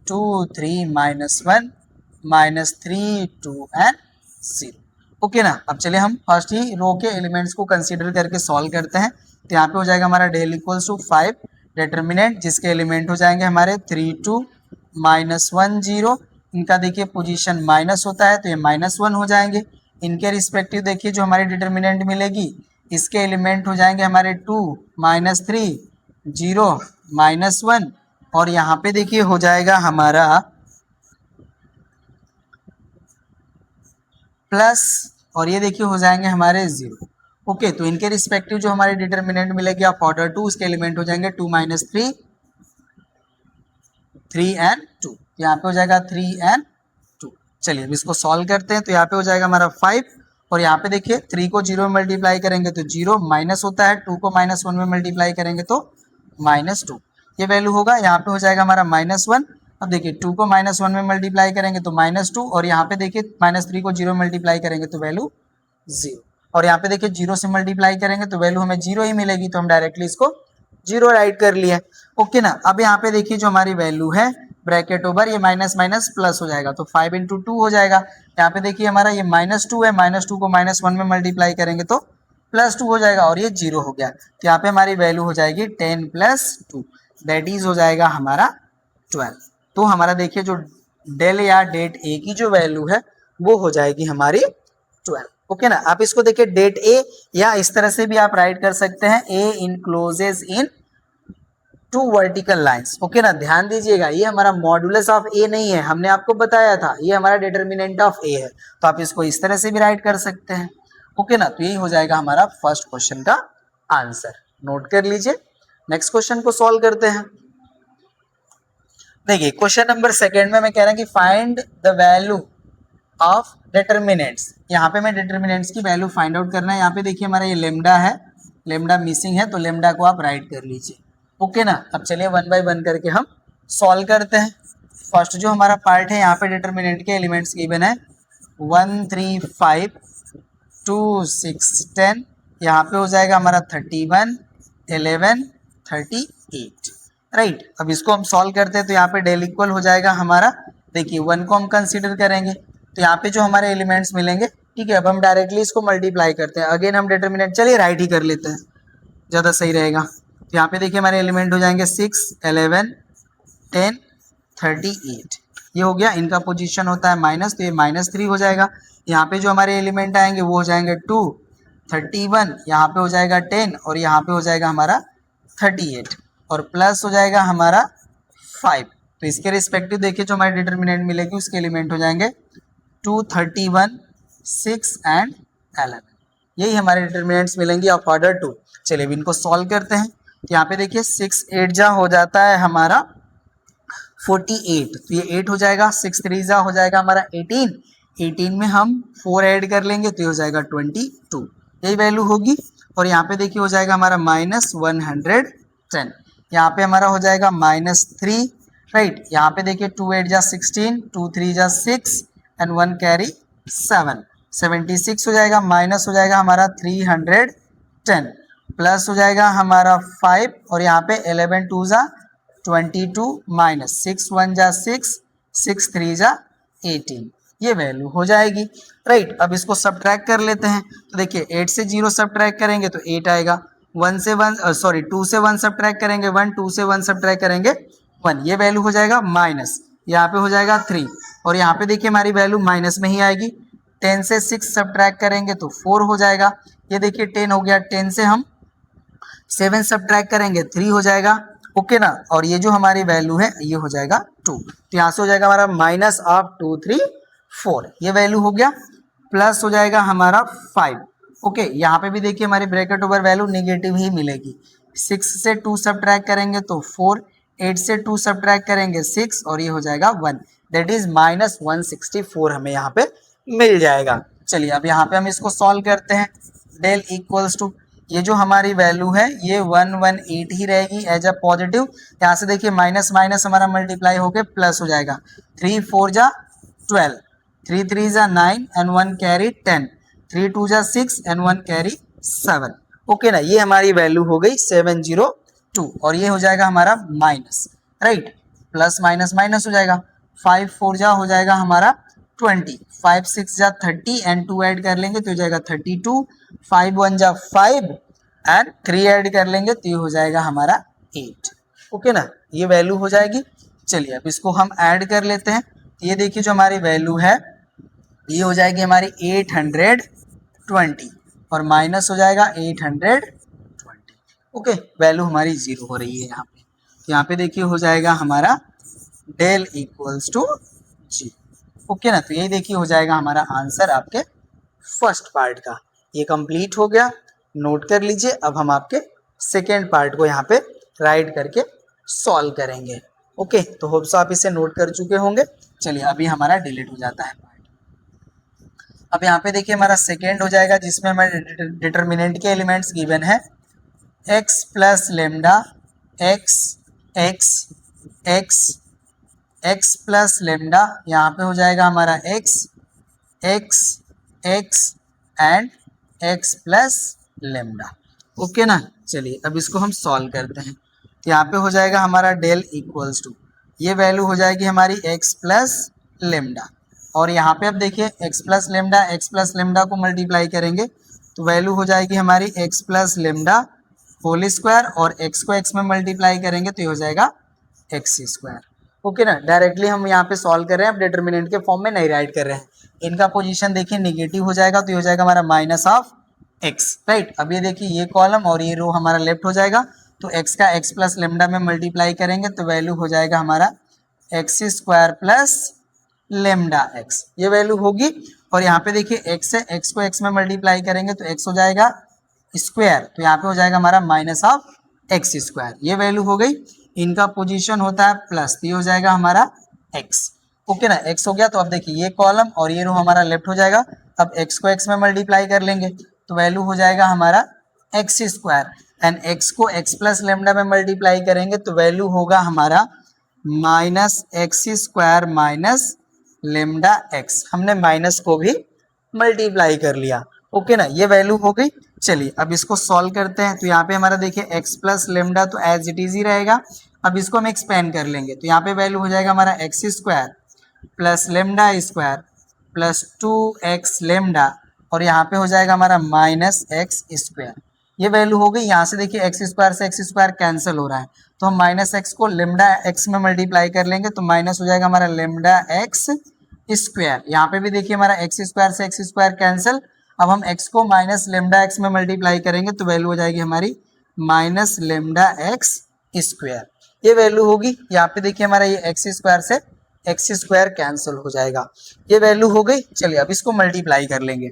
2 3 -1 -3 2 एंड 0, ओके ना। अब चलिए हम फर्स्ट ही रो के एलिमेंट्स को कंसीडर करके सॉल्व करते हैं। तो यहाँ पे हो जाएगा हमारा डेल इक्वल्स टू 5 डिटर्मिनेंट, जिसके एलिमेंट हो जाएंगे हमारे 3 2 -1 0। इनका देखिए पोजीशन माइनस होता है तो ये -1 हो जाएंगे। इनके रिस्पेक्टिव देखिए जो हमारी डिटर्मिनेंट मिलेगी इसके एलिमेंट हो जाएंगे हमारे 2 -3 0 -1, और यहाँ पे देखिए हो जाएगा हमारा प्लस, और ये देखिए हो जाएंगे हमारे 0, ओके। तो इनके रिस्पेक्टिव जो हमारी डिटर्मिनेंट मिलेगी ऑफ ऑर्डर 2 उसके एलिमेंट हो जाएंगे 2 -3 3 एंड 2, यहाँ पे हो जाएगा 3 एंड 2। चलिए अब इसको सॉल्व करते हैं। तो यहाँ पे हो जाएगा हमारा 5, और यहाँ पे देखिए 3 को 0 में मल्टीप्लाई करेंगे तो 0 माइनस होता है, 2 को -1 में मल्टीप्लाई करेंगे तो -2, ये वैल्यू होगा। यहाँ पे हो जाएगा हमारा -1। अब देखिए 2 को -1 में मल्टीप्लाई करेंगे तो -2, और यहाँ पे देखिए -3 को 0 मल्टीप्लाई करेंगे तो वैल्यू 0, और यहाँ पे देखिए 0 से मल्टीप्लाई करेंगे तो वैल्यू हमें 0 ही मिलेगी, तो हम डायरेक्टली इसको 0 राइट कर लिए, ओके ना। अब यहाँ पे देखिए जो हमारी वैल्यू है ब्रैकेट ओवर ये माइनस माइनस प्लस हो जाएगा, तो 5 × 2 हो जाएगा। यहाँ पे देखिए हमारा ये -2 है, -2 को -1 में मल्टीप्लाई करेंगे तो +2 हो जाएगा, और ये 0 हो गया। तो यहाँ पे हमारी वैल्यू हो जाएगी 10 + 2, दैट इज हो जाएगा हमारा 12। तो हमारा देखिए जो डेल या डेट ए की जो वैल्यू है वो हो जाएगी हमारी 12, ओके ना। आप इसको देखिए डेट ए या इस तरह से भी आप राइट कर सकते हैं, ए इनक्लोजेस इन 2 वर्टिकल लाइंस, ओके ना। ध्यान दीजिएगा ये हमारा मॉडुलस ऑफ ए नहीं है, हमने आपको बताया था ये हमारा डिटर्मिनेंट ऑफ ए है, तो आप इसको इस तरह से भी राइट कर सकते हैं, ओके ना। तो यही हो जाएगा हमारा फर्स्ट क्वेश्चन का आंसर, नोट कर लीजिए। नेक्स्ट क्वेश्चन को सॉल्व करते हैं। देखिए क्वेश्चन नंबर सेकंड में मैं कह रहा हूं कि find the value of determinants. यहाँ पे मैं डिटर्मिनेंट्स की वैल्यू फाइंड आउट करना है। यहाँ पे देखिए हमारा ये लेमडा है, लेमडा मिसिंग है, तो लेमडा को आप राइट कर लीजिए, ओके ना। अब चलिए 1 बाय 1 करके हम सॉल्व करते हैं। फर्स्ट जो हमारा पार्ट है यहाँ पे डिटर्मिनेंट के एलिमेंट्स गिवन है 1 3 5 2 6 10, यहाँ पे हो जाएगा हमारा 31 11 38, राइट। अब इसको हम सॉल्व करते हैं तो यहाँ पे डेल इक्वल हो जाएगा हमारा, देखिए 1 को हम कंसीडर करेंगे तो यहाँ पे जो हमारे एलिमेंट्स मिलेंगे, ठीक है। अब हम डायरेक्टली इसको मल्टीप्लाई करते हैं, अगेन हम डिटर्मिनेंट चलिए राइट ही कर लेते हैं, ज़्यादा सही रहेगा। तो यहाँ पे देखिए हमारे एलिमेंट हो जाएंगे 6 11 10 38, ये हो गया। इनका पोजीशन होता है माइनस, तो ये -3 हो जाएगा। यहाँ पे जो हमारे एलिमेंट आएंगे वो हो जाएंगे 2 31, यहाँ पे हो जाएगा 10, और यहाँ पे हो जाएगा हमारा 38, और प्लस हो जाएगा हमारा 5। तो इसके रिस्पेक्टिव देखिए जो हमारी डिटर्मिनेंट मिलेगी उसके एलिमेंट हो जाएंगे 2 31 6 एंड 11, यही हमारे डिटर्मिनेंट्स मिलेंगे ऑफ ऑर्डर 2। चलिए अब इनको सॉल्व करते हैं। तो यहाँ पे देखिए 6 8 जा हो जाता है हमारा 48, तो ये 8 हो जाएगा, 6 3 जा हो जाएगा हमारा 18 में हम 4 ऐड कर लेंगे तो ये हो जाएगा 22, यही वैल्यू होगी। और यहाँ पे देखिए हो जाएगा हमारा -110। यहाँ पे हमारा हो जाएगा -3, राइट। यहाँ पे देखिए 2 8 जा 16, 2 3 जा 6 एंड 1 कैरी 7, 76 हो जाएगा। माइनस हो जाएगा हमारा 310, प्लस हो जाएगा हमारा 5 और यहाँ पे 11 2 जा 22 माइनस 6 1 जा 6, 6 3 जा 18, ये वैल्यू हो जाएगी, राइट। अब इसको सब्ट्रैक्ट कर लेते हैं। तो देखिए 8 से 0 सब्ट्रैक्ट करेंगे तो 8 आएगा, 2 से 1 सब्ट्रैक्ट करेंगे 1, 2 से 1 सब्ट्रैक्ट करेंगे 1, ये वैल्यू हो जाएगा माइनस, यहाँ पे हो जाएगा 3 और यहाँ पे देखिए हमारी वैल्यू माइनस में ही आएगी। 10 से 6 सब्ट्रैक्ट करेंगे तो 4 हो जाएगा, ये देखिए 10 हो गया। 10 से हम 7 सब्ट्रैक्ट करेंगे 3 हो जाएगा, ओके ना। और ये जो हमारी वैल्यू है ये हो जाएगा 2, तो यहाँ से हो जाएगा हमारा -2 3 4, ये वैल्यू हो गया। प्लस हो जाएगा हमारा 5, ओके। यहाँ पे भी देखिए हमारी ब्रैकेट ओवर वैल्यू नेगेटिव ही मिलेगी। 6 से 2 सब्ट्रैक्ट करेंगे तो 4, 8 से 2 सब्ट्रैक्ट करेंगे 6 और ये हो जाएगा 1, दैट इज -164 हमें यहाँ पे मिल जाएगा। चलिए अब यहाँ पे हम इसको सॉल्व करते हैं। डेल इक्वल्स टू, ये जो हमारी वैल्यू है ये 118 ही रहेगी एज अ पॉजिटिव। यहाँ से देखिए माइनस माइनस हमारा मल्टीप्लाई होके प्लस हो जाएगा। 3 4 जा 12, 3 3 जा 9 एंड 1 कैरी 10, 3 2 जा 6 एंड 1 कैरी 7, ओके ना। ये हमारी वैल्यू हो गई 702 और ये हो जाएगा हमारा minus, right. Plus minus minus हो जाएगा। 5 4 जा हो जाएगा हमारा 20, 5 6 जा 30 एंड 2 ऐड कर लेंगे तो हो जाएगा 32, 5 1 जा 5 एंड 3 ऐड कर लेंगे तो ये हो जाएगा हमारा 8, ओके ना, ये वैल्यू हो जाएगी। चलिए अब इसको हम ऐड कर लेते हैं। ये देखिए जो हमारी वैल्यू है ये हो जाएगी हमारी 820 और माइनस हो जाएगा 820, ओके। वैल्यू हमारी 0 हो रही है यहाँ पे, तो यहाँ पे देखिए हो जाएगा हमारा डेल इक्वल्स टू 0, ओके ना। तो यही देखिए हो जाएगा हमारा आंसर आपके फर्स्ट पार्ट का। ये कंप्लीट हो गया, नोट कर लीजिए। अब हम आपके सेकेंड पार्ट को यहाँ पे राइट करके सॉल्व करेंगे, ओके। तो होप सो आप इसे नोट कर चुके होंगे। चलिए अभी हमारा डिलीट हो जाता है पार्ट। अब यहाँ पे देखिए हमारा सेकेंड हो जाएगा जिसमें हमारे डिटर्मिनेंट के एलिमेंट्स गिवन है x plus lambda x x x x plus lambda, यहाँ पे हो जाएगा हमारा x x x and x plus lambda, okay ना। चलिए अब इसको हम सॉल्व करते हैं। तो यहाँ पे हो जाएगा हमारा डेल इक्वल्स टू, ये वैल्यू हो जाएगी हमारी x प्लस लेमडा और यहाँ पे अब देखिए x प्लस लेमडा को मल्टीप्लाई करेंगे तो वैल्यू हो जाएगी हमारी x plus lambda whole square और x को x में मल्टीप्लाई करेंगे तो ये हो जाएगा x स्क्वायर, ओके ना। डायरेक्टली हम यहाँ पे सॉल्व कर रहे हैं, अब डिटरमिनेंट के फॉर्म में नहीं राइट कर रहे हैं। इनका पोजीशन देखिए नेगेटिव हो जाएगा तो ये हो जाएगा हमारा -(x), राइट। अब ये देखिए ये कॉलम और ये रो हमारा लेफ्ट हो जाएगा तो x का x प्लस लेमडा में मल्टीप्लाई करेंगे तो वैल्यू हो जाएगा हमारा x square plus lambda x, ये वैल्यू होगी। और यहाँ पे देखिए x से x को x में मल्टीप्लाई करेंगे तो x हो जाएगा स्क्वायर, तो यहाँ पे हो जाएगा हमारा -(x स्क्वायर), ये वैल्यू हो गई। इनका पोजीशन होता है प्लस, तो ये हो जाएगा हमारा x, ओके ना। x हो गया तो अब देखिए ये कॉलम और ये रो हमारा लेफ्ट हो जाएगा। अब x को x में मल्टीप्लाई कर लेंगे तो वैल्यू हो जाएगा हमारा x स्क्वायर एंड x को x प्लस लेमडा में मल्टीप्लाई करेंगे तो वैल्यू होगा हमारा -(x square minus lambda x), हमने माइनस को भी मल्टीप्लाई कर लिया, ओके ना, ये वैल्यू हो गई। चलिए अब इसको सॉल्व करते हैं। तो यहाँ पे हमारा देखिए x प्लस लेमडा तो एज इट इज ही रहेगा। अब इसको हम एक्सपेंड कर लेंगे तो यहाँ पे वैल्यू हो जाएगा हमारा x square plus lambda square plus 2x lambda और यहाँ पे हो जाएगा हमारा -(x स्क्वायर), ये वैल्यू हो गई। यहाँ से देखिए x स्क्वायर से x स्क्वायर कैंसिल हो रहा है तो हम -(x) को लेमडा x में मल्टीप्लाई कर लेंगे तो माइनस हो जाएगा हमारा लेमडा(x) स्क्वायर। यहाँ पे भी देखिए हमारा x स्क्वायर से x स्क्वायर कैंसिल। अब हम x को माइनस लेमडा(x) में मल्टीप्लाई करेंगे तो वैल्यू हो जाएगी हमारी -लेमडा(x) स्क्वायर, ये वैल्यू होगी। यहाँ पे देखिए हमारा ये x स्क्वायर से x स्क्वायर कैंसिल हो जाएगा, ये वैल्यू हो गई। चलिए अब इसको मल्टीप्लाई कर लेंगे।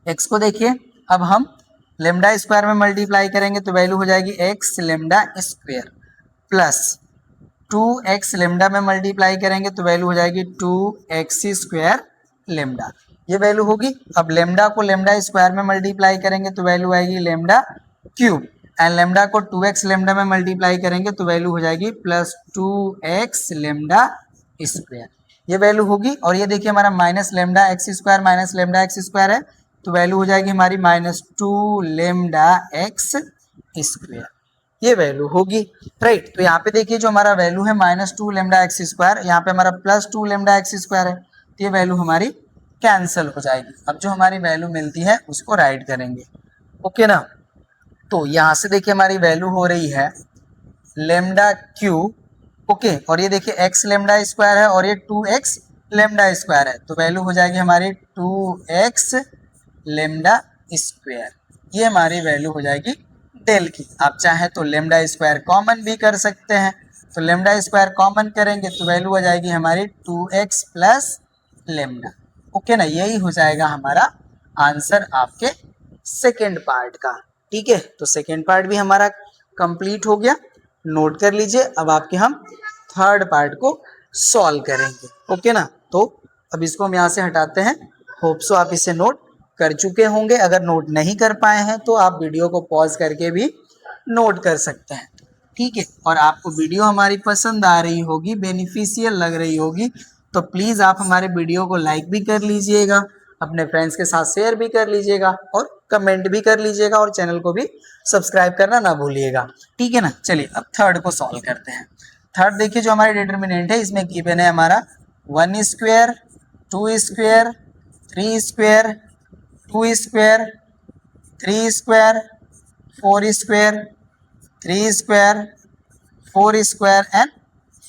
x को देखिए अब हम लेमडा स्क्वायर में मल्टीप्लाई करेंगे तो वैल्यू हो जाएगी x lambda square plus 2x lambda में मल्टीप्लाई करेंगे तो वैल्यू हो जाएगी 2x स्क्वायर लेमडा, ये वैल्यू होगी। अब लेमडा को लेमडा स्क्वायर में मल्टीप्लाई करेंगे तो वैल्यू आएगी लेमडा क्यूब, एंड लेमडा को 2x लेमडा में मल्टीप्लाई करेंगे तो वैल्यू हो जाएगी प्लस 2x लेमडा स्क्वायर, ये वैल्यू होगी। और ये देखिए हमारा माइनस लेमडा एक्स स्क्वायर है तो वैल्यू हो जाएगी हमारी माइनस 2 लेमडा एक्स स्क्वायर, ये वैल्यू होगी, राइट। तो यहाँ पे देखिए जो हमारा वैल्यू है माइनस 2 लेमडा एक्स स्क्वायर, यहाँ पे हमारा प्लस 2 लेमडा एक्स स्क्वायर है, तो ये वैल्यू हमारी कैंसिल हो जाएगी। अब जो हमारी वैल्यू मिलती है उसको राइट करेंगे, ओके ना। तो यहाँ से देखिए हमारी वैल्यू हो रही है लेमडा क्यूब, ओके, और ये देखिए एक्स लेमडा स्क्वायर है और ये 2x लेमडा स्क्वायर है, तो वैल्यू हो जाएगी हमारी 2x लेमडा स्क्वायर, ये हमारी वैल्यू हो जाएगी डेल की। आप चाहे तो लेमडा स्क्वायर कॉमन भी कर सकते हैं, तो लेमडा स्क्वायर कॉमन करेंगे तो वैल्यू हो जाएगी हमारी 2x प्लस लेमडा, ओके ना। यही हो जाएगा हमारा आंसर आपके सेकेंड पार्ट का, ठीक है। तो सेकेंड पार्ट भी हमारा कंप्लीट हो गया, नोट कर लीजिए। अब आपके हम थर्ड पार्ट को सॉल्व करेंगे, ओके ना। तो अब इसको हम यहाँ से हटाते हैं, होप सो आप इसे नोट कर चुके होंगे। अगर नोट नहीं कर पाए हैं तो आप वीडियो को पॉज करके भी नोट कर सकते हैं, ठीक है। और आपको वीडियो हमारी पसंद आ रही होगी, बेनिफिशियल लग रही होगी, तो प्लीज़ आप हमारे वीडियो को लाइक भी कर लीजिएगा, अपने फ्रेंड्स के साथ शेयर भी कर लीजिएगा और कमेंट भी कर लीजिएगा, और चैनल को भी सब्सक्राइब करना ना भूलिएगा, ठीक है ना। चलिए अब थर्ड को सॉल्व करते हैं। थर्ड देखिए जो हमारी डिटर्मिनेंट है इसमें गिवन है हमारा 1 square, 2 square, 3 square, 2 square, 3 square, 4 square, 3 square, 4 square and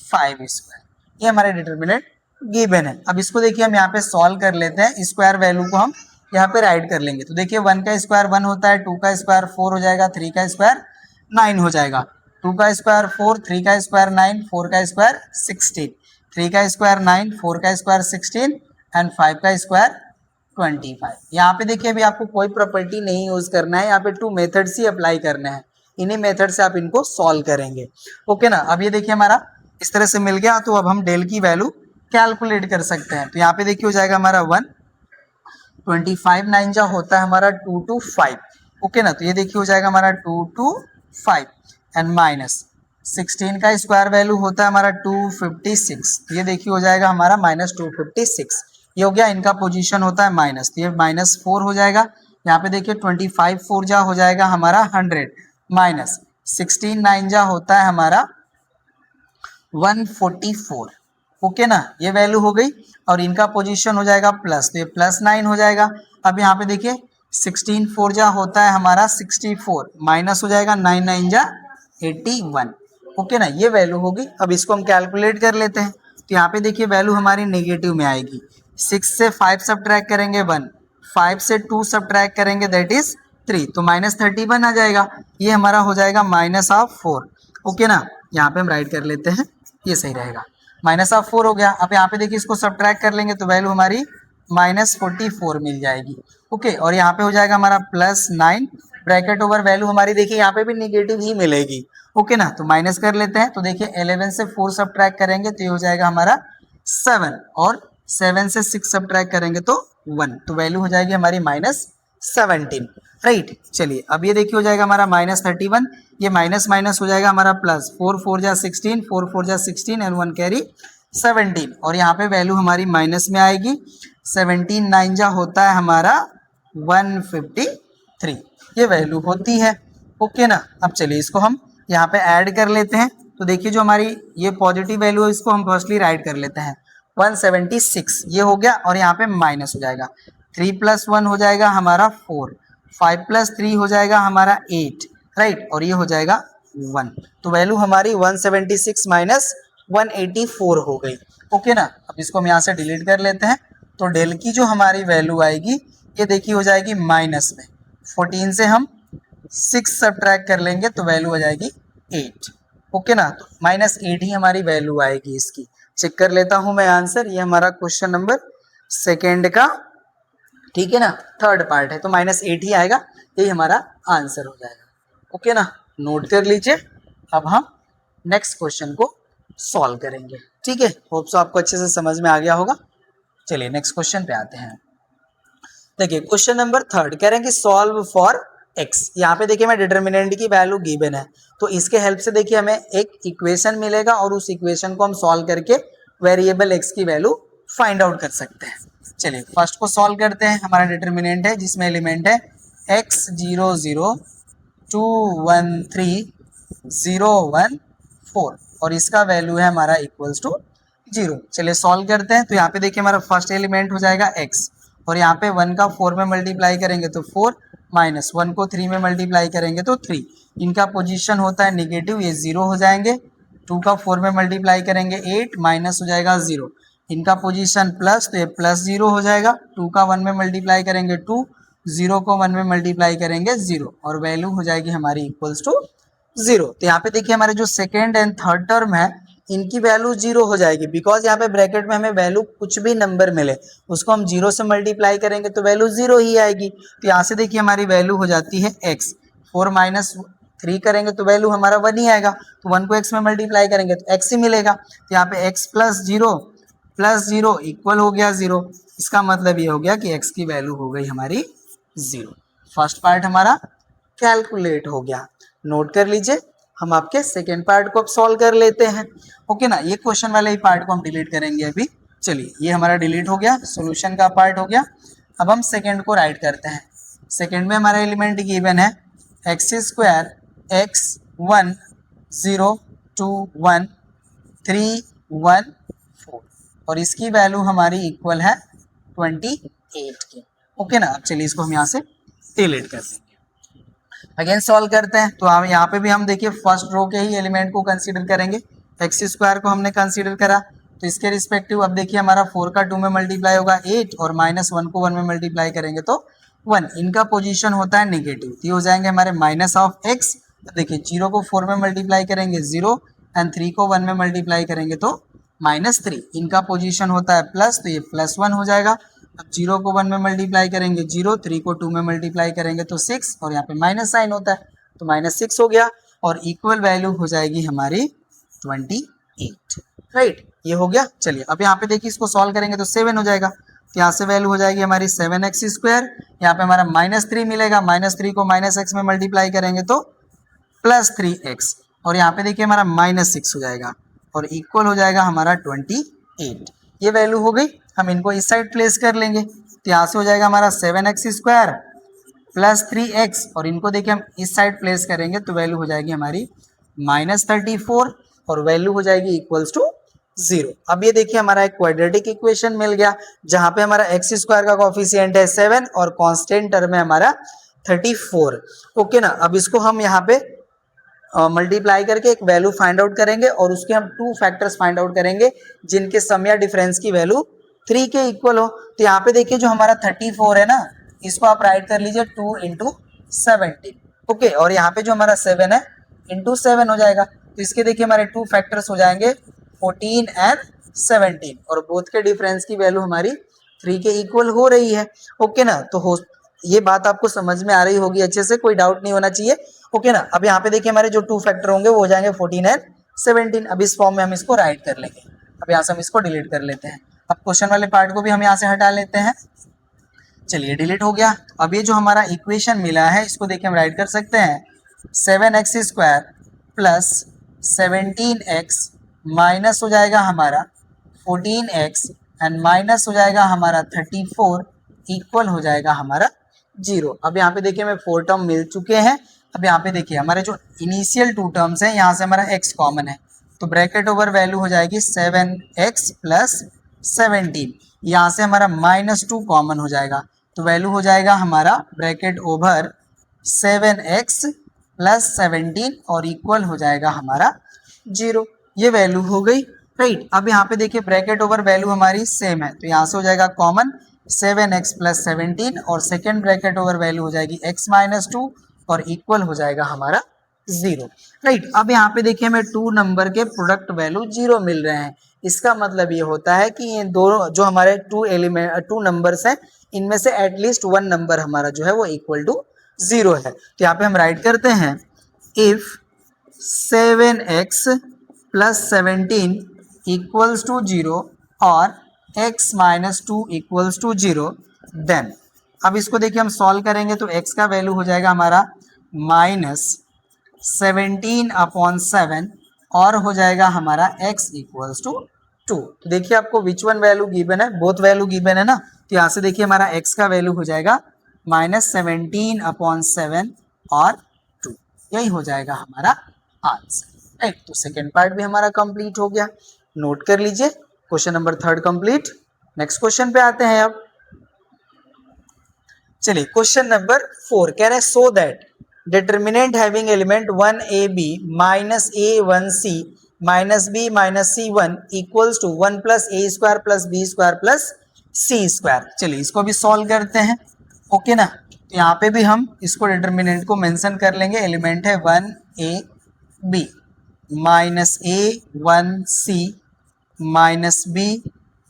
5 square, ये हमारे डिटर्मिनेंट गिवन है। अब इसको देखिए हम यहाँ पे सॉल्व कर लेते हैं, स्क्वायर वैल्यू को हम यहाँ पे राइट कर लेंगे। तो देखिए 1 का स्क्वायर 1 होता है, 2 का स्क्वायर 4 हो जाएगा, 3 का स्क्वायर 9 हो जाएगा, 2 का स्क्वायर 4, 3 का स्क्वायर 9, 4 का स्क्वायर 16, 3 का स्क्वायर 9, 4 का स्क्वायर 16 एंड 5 का स्क्वायर 25। यहाँ पे देखिए अभी आपको कोई प्रॉपर्टी नहीं यूज करना है, यहाँ पे 2 मेथड्स ही अप्लाई करने हैं, इन्हीं मेथड से आप इनको सॉल्व करेंगे, ओके ना। अब ये देखिए हमारा इस तरह से मिल गया, तो अब हम डेल की वैल्यू कैलकुलेट कर सकते हैं। तो यहाँ पे देखिए हो जाएगा हमारा 1, 25 9 जा होता है हमारा 2 to 5, ओके ना। तो ये देखिए हो जाएगा हमारा 2 to 5 एंड माइनस 16 का स्क्वायर वैल्यू होता है हमारा 256, ये देखिए हो जाएगा हमारा माइनस 256, ये हो गया, इनका पोजीशन होता है माइनस, तो ये माइनस 4 हो जाएगा। यहाँ पे देखिए 25 4 जा हो जाएगा हमारा 100, माइनस 16 9 जा होता है हमारा 144, ओके ना, ये वैल्यू हो गई। और इनका पोजीशन हो जाएगा प्लस, तो ये प्लस 9 हो जाएगा। अब यहाँ पे देखिए 16 4 जा होता है हमारा 64, माइनस हो जाएगा 9 9 जा 81, ओके ना, ये वैल्यू होगी। अब इसको हम कैलकुलेट कर लेते हैं। तो यहाँ पे देखिए वैल्यू हमारी नेगेटिव में आएगी, 6 से 5 सब्ट्रैक्ट करेंगे 1, 5 से 2 सब्ट्रैक्ट करेंगे दैट इज 3, तो माइनस 31 आ जाएगा, ये हमारा हो जाएगा माइनस ऑफ 4, ओके ना। यहाँ पे हम राइट कर लेते हैं, ये सही रहेगा, माइनस ऑफ 4 हो गया। अब यहाँ पे देखिए इसको सब्ट्रैक्ट कर लेंगे तो वैल्यू हमारी माइनस 44 मिल जाएगी, ओके। और यहाँ पे हो जाएगा हमारा प्लस 9 ब्रैकेट ओवर वैल्यू हमारी देखिए यहाँ पे भी निगेटिव ही मिलेगी, ओके ना। तो माइनस कर लेते हैं, तो देखिए 11 से 4 सब्ट्रैक्ट करेंगे तो ये हो जाएगा हमारा 7, और 7 से 6 सब्ट्रैक्ट करेंगे तो 1, तो वैल्यू हो जाएगी हमारी माइनस 17, राइट। चलिए अब ये देखिए हो जाएगा हमारा माइनस 31, ये माइनस माइनस हो जाएगा हमारा प्लस, 4 4 जा 16, 4 4 जा 16 एंड 1 कैरी 17, और यहाँ पे वैल्यू हमारी माइनस में आएगी, 17 9 जा होता है हमारा 153, ये वैल्यू होती है, ओके ना। अब चलिए इसको हम यहाँ पे ऐड कर लेते हैं। तो देखिए जो हमारी ये पॉजिटिव वैल्यू है इसको हम फर्स्टली राइट कर लेते हैं, 176 ये हो गया, और यहाँ पे माइनस हो जाएगा, 3 + 1 हो जाएगा हमारा 4, 5 + 3 हो जाएगा हमारा 8, राइट, और ये हो जाएगा 1, तो वैल्यू हमारी 176 माइनस 184 हो गई, ओके ना। अब इसको हम यहाँ से डिलीट कर लेते हैं। तो डेल की जो हमारी वैल्यू आएगी ये देखिए हो जाएगी माइनस में, 14 से हम 6 सब्ट्रैक्ट कर लेंगे तो वैल्यू हो जाएगी 8, ओके ना। तो -8 ही हमारी वैल्यू आएगी इसकी। चेक कर लेता हूं मैं आंसर, ये हमारा क्वेश्चन नंबर सेकेंड का, ठीक है ना, थर्ड पार्ट है, तो -8 ही आएगा, यही हमारा आंसर हो जाएगा, ओके ना। नोट कर लीजिए। अब हम नेक्स्ट क्वेश्चन को सॉल्व करेंगे, ठीक है। होप सो आपको अच्छे से समझ में आ गया होगा। चलिए नेक्स्ट क्वेश्चन पे आते हैं। देखिए क्वेश्चन नंबर 3 कह रहे हैं कि सॉल्व फॉर एक्स। यहाँ पे देखिए मैं डिटर्मिनेंट की वैल्यू गिवन है, तो इसके हेल्प से देखिए हमें एक इक्वेशन मिलेगा और उस इक्वेशन को हम सॉल्व करके वेरिएबल एक्स की वैल्यू फाइंड आउट कर सकते हैं। चलिए फर्स्ट को सॉल्व करते हैं। हमारा डिटर्मिनेंट है जिसमें एलिमेंट है एक्स 0 0 2 1 3 0 1 4 और इसका वैल्यू है हमारा इक्वल्स टू 0। चलिए सॉल्व करते हैं। तो यहाँ पे देखिए हमारा फर्स्ट एलिमेंट हो जाएगा x और यहाँ पे 1 का 4 में मल्टीप्लाई करेंगे तो 4 माइनस 1 को 3 में मल्टीप्लाई करेंगे तो 3। इनका पोजीशन होता है नेगेटिव, ये 0 हो जाएंगे। 2 का 4 में मल्टीप्लाई करेंगे 8 माइनस हो जाएगा 0। इनका पोजीशन प्लस, तो ये प्लस 0 हो जाएगा। 2 का 1 में मल्टीप्लाई करेंगे 2, 0 को 1 में मल्टीप्लाई करेंगे 0 और वैल्यू हो जाएगी हमारी इक्वल्स टू 0। तो यहाँ पे देखिए हमारे जो सेकेंड एंड थर्ड टर्म है इनकी वैल्यू 0 हो जाएगी, बिकॉज यहाँ पे ब्रैकेट में हमें वैल्यू कुछ भी नंबर मिले उसको हम 0 से मल्टीप्लाई करेंगे तो वैल्यू 0 ही आएगी। तो यहाँ से देखिए हमारी वैल्यू हो जाती है x। 4 माइनस 3 करेंगे तो वैल्यू हमारा 1 ही आएगा, तो 1 को x में मल्टीप्लाई करेंगे तो x ही मिलेगा। तो यहाँ पे x प्लस 0 इक्वल हो गया 0। इसका मतलब ये हो गया कि x की वैल्यू हो गई हमारी 0। फर्स्ट पार्ट हमारा कैलकुलेट हो गया। नोट कर लीजिए। हम आपके सेकेंड पार्ट को अब सॉल्व कर लेते हैं। ओके ना, ये क्वेश्चन वाले ही पार्ट को हम डिलीट करेंगे अभी। चलिए ये हमारा डिलीट हो गया, सॉल्यूशन का पार्ट हो गया। अब हम सेकेंड को राइट करते हैं। सेकेंड में हमारा एलिमेंट गिवन है एक्स स्क्वायर एक्स 1 0 2 1 3 1 4 और इसकी वैल्यू हमारी इक्वल है 28 की। ओके ना, अब चलिए इसको हम यहाँ से डिलीट कर देंगे। अगेन सॉल्व करते हैं। तो हम यहाँ पे भी हम देखिए फर्स्ट रो के ही एलिमेंट को कंसीडर करेंगे। एक्स स्क्वायर को हमने कंसीडर करा तो इसके रिस्पेक्टिव अब देखिए हमारा 4 का 2 में मल्टीप्लाई होगा 8 और माइनस 1 को 1 में मल्टीप्लाई करेंगे तो 1। इनका पोजीशन होता है नेगेटिव, तो ये हो जाएंगे हमारे माइनस ऑफ एक्स। तो देखिए 0 को 4 में मल्टीप्लाई करेंगे 0 एंड 3 को 1 में मल्टीप्लाई करेंगे तो -3। इनका पोजीशन होता है प्लस, तो ये +1 हो जाएगा। अब 0 को 1 में मल्टीप्लाई करेंगे 0, 3 को 2 में मल्टीप्लाई करेंगे तो 6 और यहाँ पे माइनस साइन होता है तो -6 हो गया और इक्वल वैल्यू हो जाएगी हमारी 28। राइट, ये हो गया। चलिए अब यहाँ पे देखिए इसको सॉल्व करेंगे तो 7 हो जाएगा। तो यहाँ से वैल्यू हो जाएगी हमारी 7x स्क्वायर। यहाँ पे हमारा -3 मिलेगा, -3 को -x में मल्टीप्लाई करेंगे तो +3x और यहाँ पे देखिए हमारा -6 हो जाएगा और इक्वल हो जाएगा हमारा 28। ये वैल्यू हो गई। हम इनको इस साइड प्लेस कर लेंगे तो यहाँ से हो जाएगा हमारा 7x स्क्वायर +3x और इनको देखिए हम इस साइड प्लेस करेंगे तो वैल्यू हो जाएगी हमारी -34 और वैल्यू हो जाएगी इक्वल्स टू 0। अब ये देखिए हमारा एक क्वाड्रेटिक इक्वेशन मिल गया जहाँ पे हमारा एक्स स्क्वायर का कोफिशिएंट है 7 और कांस्टेंट टर्म है हमारा 34। ओके ना, अब इसको हम यहाँ पे मल्टीप्लाई करके एक वैल्यू फाइंड आउट करेंगे और उसके हम 2 फैक्टर्स फाइंड आउट करेंगे जिनके सम या डिफरेंस की वैल्यू 3 के इक्वल हो। तो यहाँ पे देखिए जो हमारा 34 है ना, इसको आप राइट कर लीजिए 2 × 17। ओके, और यहाँ पे जो हमारा 7 है × 7 हो जाएगा। तो इसके देखिए हमारे 2 फैक्टर्स हो जाएंगे 14 एंड 17 और बोथ के डिफरेंस की वैल्यू हमारी 3 के इक्वल हो रही है। ओके ना, तो ये बात आपको समझ में आ रही होगी अच्छे से, कोई डाउट नहीं होना चाहिए। ओके ना, अब यहाँ पे देखिए हमारे जो 2 फैक्टर होंगे वो हो जाएंगे 14 एंड 17। अब इस फॉर्म में हम इसको राइट कर लेंगे। अब यहाँ से हम इसको डिलीट कर लेते हैं। अब क्वेश्चन वाले पार्ट को भी हम यहाँ से हटा लेते हैं। चलिए डिलीट हो गया। अब ये जो हमारा इक्वेशन मिला है इसको देखिए हम राइट कर सकते हैं 7x square plus 17x minus हो जाएगा हमारा 14x एंड माइनस हो जाएगा हमारा 34 इक्वल हो जाएगा हमारा 0। अब यहाँ पे देखिए हमें 4 टर्म मिल चुके हैं। अब यहाँ पे देखिए हमारे जो इनिशियल 2 टर्म्स हैं यहाँ से हमारा x कॉमन है तो ब्रैकेट ओवर वैल्यू हो जाएगी 7x प्लस 17। यहाँ से हमारा -2 कॉमन हो जाएगा तो वैल्यू हो जाएगा हमारा ब्रैकेट ओवर 7x प्लस 17 और इक्वल हो जाएगा हमारा 0। ये वैल्यू हो गई। राइट, अब यहाँ पे देखिए ब्रैकेट ओवर वैल्यू हमारी सेम है तो यहाँ से हो जाएगा कॉमन 7x प्लस 17 और सेकेंड ब्रैकेट ओवर वैल्यू हो जाएगी x - 2 और इक्वल हो जाएगा हमारा 0। राइट, अब यहाँ पे देखिए हमें 2 नंबर के प्रोडक्ट वैल्यू 0 मिल रहे हैं। इसका मतलब ये होता है कि ये दोनों जो हमारे 2 नंबर्स हैं इनमें से एटलीस्ट 1 नंबर हमारा जो है वो इक्वल टू 0 है। तो यहाँ पे हम राइट करते हैं if 7x plus 17 equals to 0 और x - 2 इक्वल्स टू 0 देन। अब इसको देखिए हम सॉल्व करेंगे तो x का वैल्यू हो जाएगा हमारा -17/7 और हो जाएगा हमारा x इक्वल्स टू 2। देखिए आपको विच वन वैल्यू गिवन है, बोथ वैल्यू गिवन है ना, तो यहाँ से देखिए हमारा x का वैल्यू हो जाएगा -17/7 और 2, यही हो जाएगा हमारा आंसर। राइट, तो सेकेंड पार्ट भी हमारा कंप्लीट हो गया। नोट कर लीजिए, question number 3 complete. Next question पे आते हैं अब। चलिए क्वेश्चन नंबर 4 कह रहा है so that determinant having element 1ab minus a1c minus b minus c1 equals to 1 plus a square plus b square plus c square. चलिए इसको भी सॉल्व करते हैं। ओके ना, तो यहाँ पे भी हम इसको डिटर्मिनेंट को मेंशन कर लेंगे। एलिमेंट है 1ab minus a1c minus b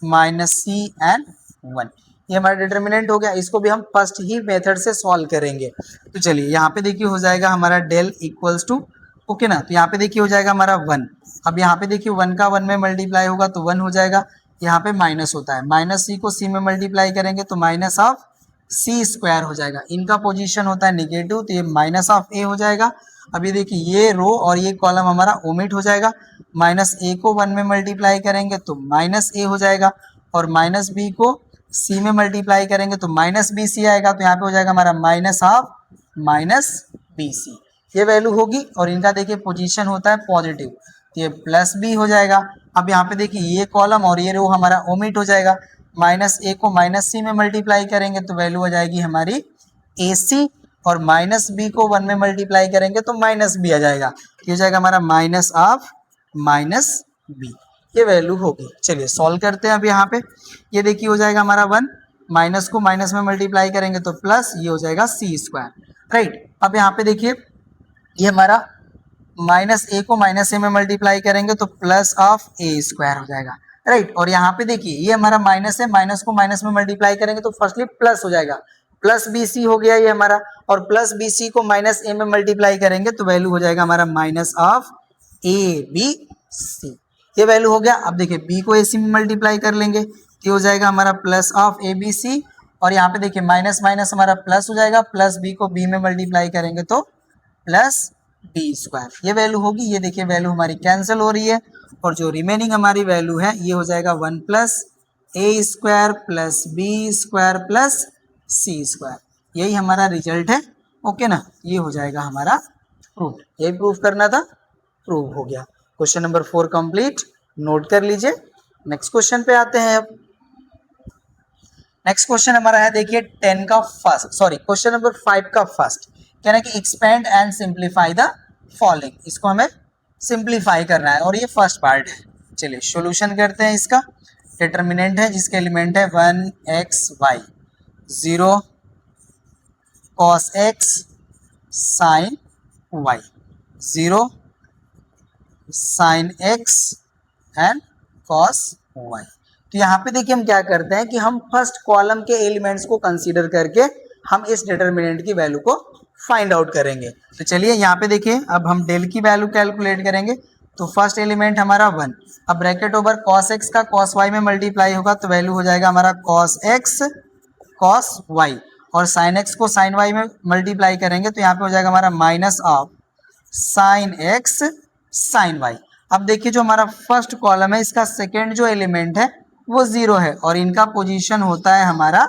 minus c and 1, ये हमारा डिटर्मिनेंट हो गया। इसको भी हम फर्स्ट ही मेथड से सॉल्व करेंगे। तो चलिए यहाँ पे देखिए हो जाएगा हमारा डेल इक्वल्स टू, ओके ना, तो यहाँ पे देखिए हो जाएगा हमारा 1। अब यहाँ पे देखिए 1 का 1 में मल्टीप्लाई होगा तो 1 हो जाएगा। यहाँ पे माइनस होता है, माइनस सी को सी में मल्टीप्लाई करेंगे तो माइनस ऑफ सी स्क्वायर हो जाएगा। इनका पोजीशन होता है निगेटिव, तो ये माइनस ऑफ ए हो जाएगा। अब ये देखिए ये रो और ये कॉलम हमारा ओमिट हो जाएगा। माइनस ए को 1 में मल्टीप्लाई करेंगे तो माइनस ए हो जाएगा और माइनस बी को सी में मल्टीप्लाई करेंगे तो माइनस बी सी आएगा। तो यहाँ पे हो जाएगा हमारा minus of minus b c, ये वैल्यू होगी। और इनका देखिए पोजीशन होता है पॉजिटिव, तो ये प्लस बी हो जाएगा। अब यहाँ पे देखिए ये कॉलम और ये रो हमारा ओमिट हो जाएगा। माइनस ए को माइनस सी में मल्टीप्लाई करेंगे तो वैल्यू हो जाएगी हमारी ए सी, और माइनस बी को 1 में मल्टीप्लाई करेंगे तो माइनस बी आ जाएगा। ये हो जाएगा हमारा माइनस ऑफ माइनस बी, ये वैल्यू होगी। चलिए सॉल्व करते हैं अब यहाँ पे। ये देखिए हो जाएगा हमारा 1, माइनस को माइनस में मल्टीप्लाई करेंगे तो प्लस, ये हो जाएगा सी स्क्वायर। राइट, अब यहाँ पे देखिए ये हमारा माइनस ए को माइनस ए में मल्टीप्लाई करेंगे तो प्लस ऑफ ए स्क्वायर हो जाएगा। राइट, और यहाँ पे देखिए ये हमारा माइनस है, माइनस को माइनस में मल्टीप्लाई करेंगे तो फर्स्टली प्लस हो जाएगा, प्लस बी सी हो गया ये हमारा। और प्लस बी सी को माइनस ए में मल्टीप्लाई करेंगे तो वैल्यू हो जाएगा हमारा minus of a b c, ये वैल्यू हो गया। अब देखिए b को ac में मल्टीप्लाई कर लेंगे तो हो जाएगा हमारा plus of a b c, और यहाँ पे देखिए माइनस माइनस हमारा प्लस हो जाएगा, प्लस b को b में मल्टीप्लाई करेंगे तो प्लस बी स्क्वायर, ये वैल्यू होगी। ये देखिए वैल्यू हमारी कैंसिल हो रही है और जो रिमेनिंग हमारी वैल्यू है ये हो जाएगा 1 plus A square plus B square plus C square, यही हमारा रिजल्ट है। ओके ना, ये हो जाएगा हमारा प्रूफ, यही प्रूफ करना था, प्रूव हो गया। क्वेश्चन नंबर 4 कंप्लीट, नोट कर लीजिए। नेक्स्ट क्वेश्चन पे आते हैं अब। नेक्स्ट क्वेश्चन हमारा है देखिए 10 का फर्स्ट, सॉरी क्वेश्चन नंबर 5 का फर्स्ट, कहना है कि expand and simplify the following. इसको हमें सिंप्लीफाई करना है और ये फर्स्ट पार्ट है। चलिए सॉल्यूशन करते हैं इसका। डिटर्मिनेंट है जिसके एलिमेंट है 1xy 0 cos x sin y 0 sin x and cos y। तो यहाँ पे देखिए हम क्या करते हैं कि हम फर्स्ट कॉलम के एलिमेंट्स को कंसीडर करके हम इस डिटर्मिनेंट की वैल्यू को फाइंड आउट करेंगे। तो चलिए यहाँ पे देखिए अब हम डेल की वैल्यू कैलकुलेट करेंगे। तो फर्स्ट एलिमेंट हमारा 1, अब ब्रैकेट ओवर cos x का cos y में मल्टीप्लाई होगा तो वैल्यू हो जाएगा हमारा cos x cos y, और sin x को sin y में मल्टीप्लाई करेंगे तो यहाँ पे हो जाएगा हमारा minus of sin x sin y। अब देखिए जो हमारा फर्स्ट कॉलम है इसका सेकेंड जो एलिमेंट है वो 0 है और इनका पोजीशन होता है हमारा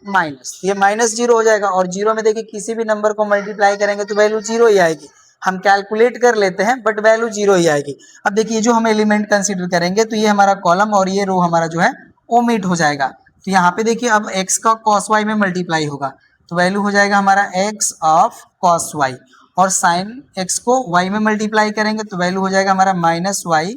माइनस, ये माइनस 0 हो जाएगा। और 0 में देखिए किसी भी नंबर को मल्टीप्लाई करेंगे तो वैल्यू 0 ही आएगी। हम कैलकुलेट कर लेते हैं बट वैल्यू 0 ही आएगी। अब देखिए जो हम एलिमेंट कंसीडर करेंगे तो ये हमारा कॉलम और ये रो हमारा जो है ओमिट हो जाएगा। तो यहाँ पे देखिए अब x का cos y में मल्टीप्लाई होगा तो वैल्यू हो जाएगा हमारा x ऑफ cos y, और sin x को y में मल्टीप्लाई करेंगे तो वैल्यू हो जाएगा हमारा माइनस y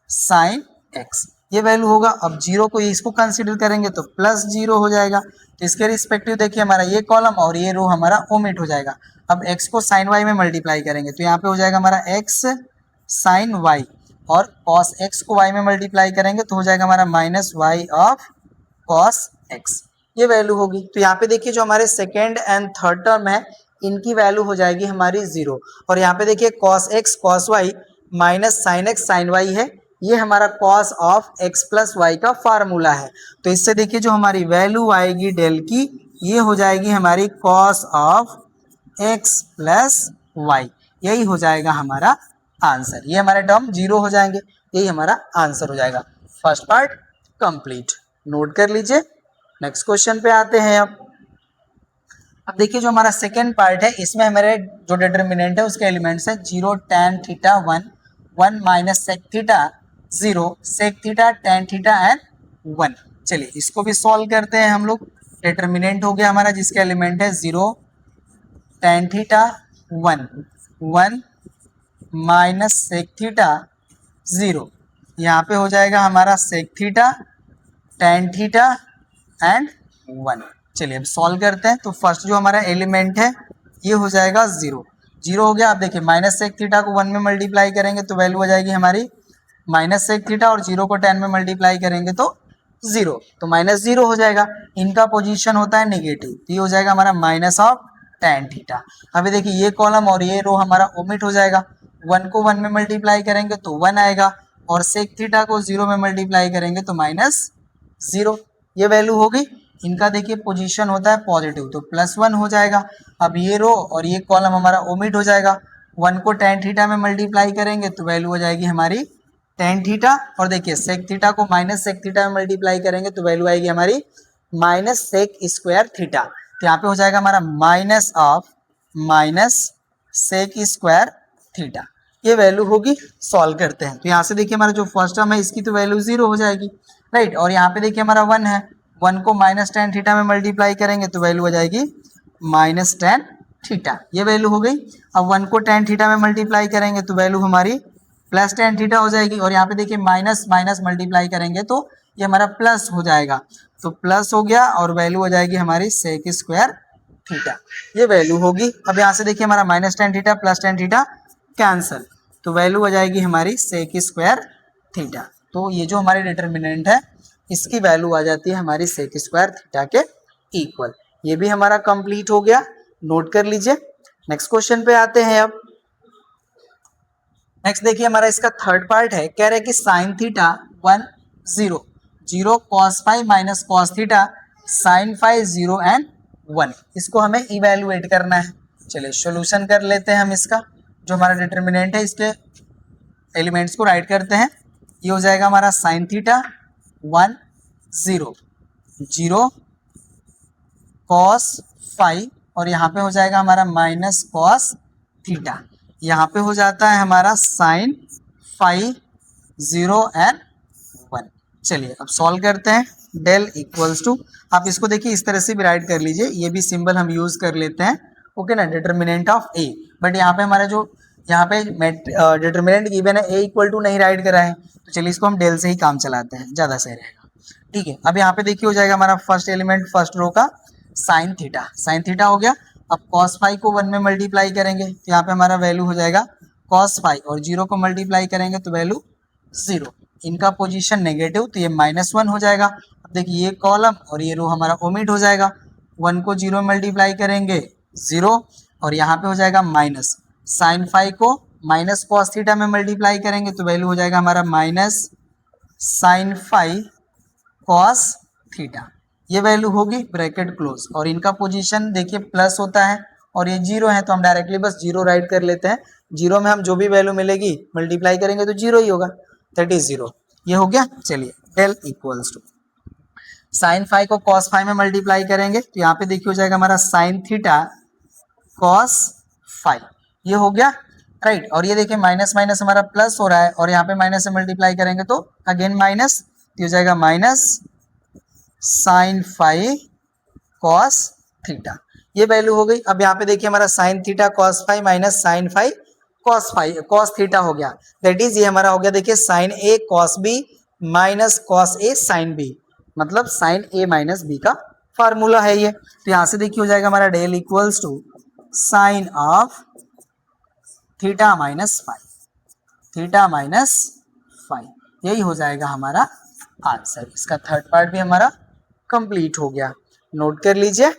sin x, ये वैल्यू होगा। अब 0 को इसको कंसीडर करेंगे तो प्लस 0 हो जाएगा। तो इसके रिस्पेक्टिव देखिए हमारा ये कॉलम और ये रो हमारा ओमिट हो जाएगा। अब x को sin y में मल्टीप्लाई करेंगे तो यहाँ पे हो जाएगा हमारा x sin y, और cos x को y में मल्टीप्लाई करेंगे तो हो जाएगा हमारा minus y of cos x, ये वैल्यू होगी। तो यहाँ पे देखिए जो हमारे सेकेंड एंड थर्ड टर्म है इनकी वैल्यू हो जाएगी हमारी 0, और यहाँ पे देखिए cos x cos y minus sin x sin y है, ये हमारा cos of x plus y का फार्मूला है। तो इससे देखिए जो हमारी वैल्यू आएगी डेल की ये हो जाएगी हमारी cos of x plus y, यही हो जाएगा हमारा आंसर। ये हमारे टर्म जीरो हो जाएंगे, यही हमारा आंसर हो जाएगा। फर्स्ट पार्ट कंप्लीट, नोट कर लीजिए। नेक्स्ट क्वेश्चन पे आते हैं। अब देखिए जो हमारा सेकेंड पार्ट है, इसमें हमारे जो डिटर्मिनेंट है उसके एलिमेंट्स है 0 tan theta 1, 1 minus sec theta 0, sec theta tan theta and 1। चलिए इसको भी सॉल्व करते हैं हम लोग। डिटर्मिनेंट हो गया हमारा जिसका एलिमेंट है 0 tan theta 1, 1 minus sec theta 0, यहाँ पे हो जाएगा हमारा sec theta tan theta and 1। चलिए अब सॉल्व करते हैं। तो फर्स्ट जो हमारा एलिमेंट है ये हो जाएगा 0, 0 हो गया। आप देखिए माइनस सेक थीटा को 1 में मल्टीप्लाई करेंगे तो वैल्यू हो जाएगी हमारी माइनस सेक थीटा, और 0 को 10 में मल्टीप्लाई करेंगे तो 0, तो माइनस 0 हो जाएगा। इनका पोजीशन होता है नेगेटिव, तो ये हो जाएगा हमारा माइनस ऑफ tan थीटा। अभी देखिए ये कॉलम और ये रो हमारा ओमिट हो जाएगा। 1 को 1 में मल्टीप्लाई करेंगे तो 1 आएगा, और सेक थीटा को 0 में मल्टीप्लाई करेंगे तो माइनस 0, ये वैल्यू हो गई। इनका देखिए पोजीशन होता है पॉजिटिव, तो +1 हो जाएगा। अब ये रो और ये कॉलम हमारा ओमिट हो जाएगा। 1 को tan थीटा में मल्टीप्लाई करेंगे तो वैल्यू हो जाएगी हमारी tan थीटा, और देखिए सेक थीटा को माइनस सेक थीटा में मल्टीप्लाई करेंगे तो वैल्यू आएगी हमारी माइनस सेक स्क्वायर थीटा। तो यहाँ पे हो जाएगा हमारा minus of minus sec square theta, ये वैल्यू होगी। सॉल्व करते हैं तो यहाँ से देखिए हमारा जो फर्स्ट टर्म है इसकी तो वैल्यू 0 हो जाएगी, राइट। और यहाँ पे देखिए हमारा 1 है, 1 को माइनस tan थीटा में मल्टीप्लाई करेंगे तो वैल्यू हो जाएगी माइनस tan थीटा, ये वैल्यू हो गई। अब 1 को tan थीटा में मल्टीप्लाई करेंगे तो वैल्यू हमारी प्लस tan थीटा हो जाएगी, और यहाँ पे देखिए माइनस माइनस मल्टीप्लाई करेंगे तो ये हमारा प्लस हो जाएगा, तो प्लस हो गया, और वैल्यू हो जाएगी हमारी सेक स्क्वायर थीटा, ये वैल्यू होगी। अब यहाँ से देखिए हमारा minus tan theta plus tan theta cancel, तो वैल्यू हो जाएगी हमारी सेक स्क्वायर थीटा। तो ये जो हमारी डिटर्मिनेंट है इसकी वैल्यू आ जाती है हमारी सेक स्क्वायर थीटा के इक्वल। ये भी हमारा कंप्लीट हो गया, नोट कर लीजिए। नेक्स्ट क्वेश्चन पे आते हैं। अब नेक्स्ट देखिए हमारा इसका थर्ड पार्ट है, कह रहे हैं कि sine theta 1 0, 0 cos phi minus cos theta sine phi 0 and 1, इसको हमें इवेल्युएट करना है। चलिए सॉल्यूशन कर लेते हैं हम इसका। जो हमारा डिटर्मिनेंट है इसके एलिमेंट्स को राइट करते हैं। ये हो जाएगा हमारा साइन थीटा 1 0, 0 कॉस फाई, और यहाँ पे हो जाएगा हमारा माइनस कॉस थीटा, यहाँ पे हो जाता है हमारा साइन फाई 0 एंड 1। चलिए अब सॉल्व करते हैं। डेल इक्वल्स टू, आप इसको देखिए इस तरह से भी राइट कर लीजिए, ये भी सिंबल हम यूज कर लेते हैं, ओके ना, डिटर्मिनेंट ऑफ ए। बट यहाँ पे हमारा जो यहाँ पे डिटर्मिनेंट गिवन है ए इक्वल टू नहीं राइट करा है, तो चलिए इसको हम डेल से ही काम चलाते हैं, ज़्यादा सही रहेगा। ठीक है, अब यहाँ पे देखिए हो जाएगा हमारा फर्स्ट एलिमेंट फर्स्ट रो का साइन थीटा हो गया। अब कॉस फाई को 1 में मल्टीप्लाई करेंगे तो यहाँ पे हमारा वैल्यू हो जाएगा कॉस फाई, और 0 को मल्टीप्लाई करेंगे तो वैल्यू 0। इनका पोजीशन नेगेटिव, तो ये -1 हो जाएगा। अब देखिए ये कॉलम और ये रो हमारा ओमिट हो जाएगा। 1 को 0 में मल्टीप्लाई करेंगे 0, और यहाँ पे हो जाएगा माइनस साइन फाई को माइनस कॉस थीटा में मल्टीप्लाई करेंगे तो वैल्यू हो जाएगा हमारा minus sine phi cos theta, ये वैल्यू होगी ब्रैकेट क्लोज। और इनका पोजीशन देखिए प्लस होता है और ये 0 है, तो हम डायरेक्टली बस 0 राइट कर लेते हैं। 0 में हम जो भी वैल्यू मिलेगी मल्टीप्लाई करेंगे तो 0 ही होगा, दैट इज 0, ये हो गया। चलिए del equals to sine phi को कॉस फाई में मल्टीप्लाई करेंगे तो यहाँ पे देखिए हो जाएगा हमारा साइन थीटा कॉस फाई, ये हो गया, राइट। और ये देखिए माइनस माइनस हमारा प्लस हो रहा है, और यहाँ पे माइनस से मल्टीप्लाई करेंगे तो अगेन माइनस, तो हो जाएगा minus sine phi cos theta, ये वैल्यू हो गई। अब यहाँ पे देखिए हमारा sine theta cos phi minus sine phi cos theta हो गया, दैट इज ये हमारा हो गया देखिए sine a cos b minus cos a sine b, मतलब साइन ए माइनस बी का फार्मूला है ये। तो यहाँ से देखिए हो जाएगा हमारा del equals to sine of theta minus phi, यही हो जाएगा हमारा आंसर। इसका थर्ड पार्ट भी हमारा कंप्लीट हो गया, नोट कर लीजिए।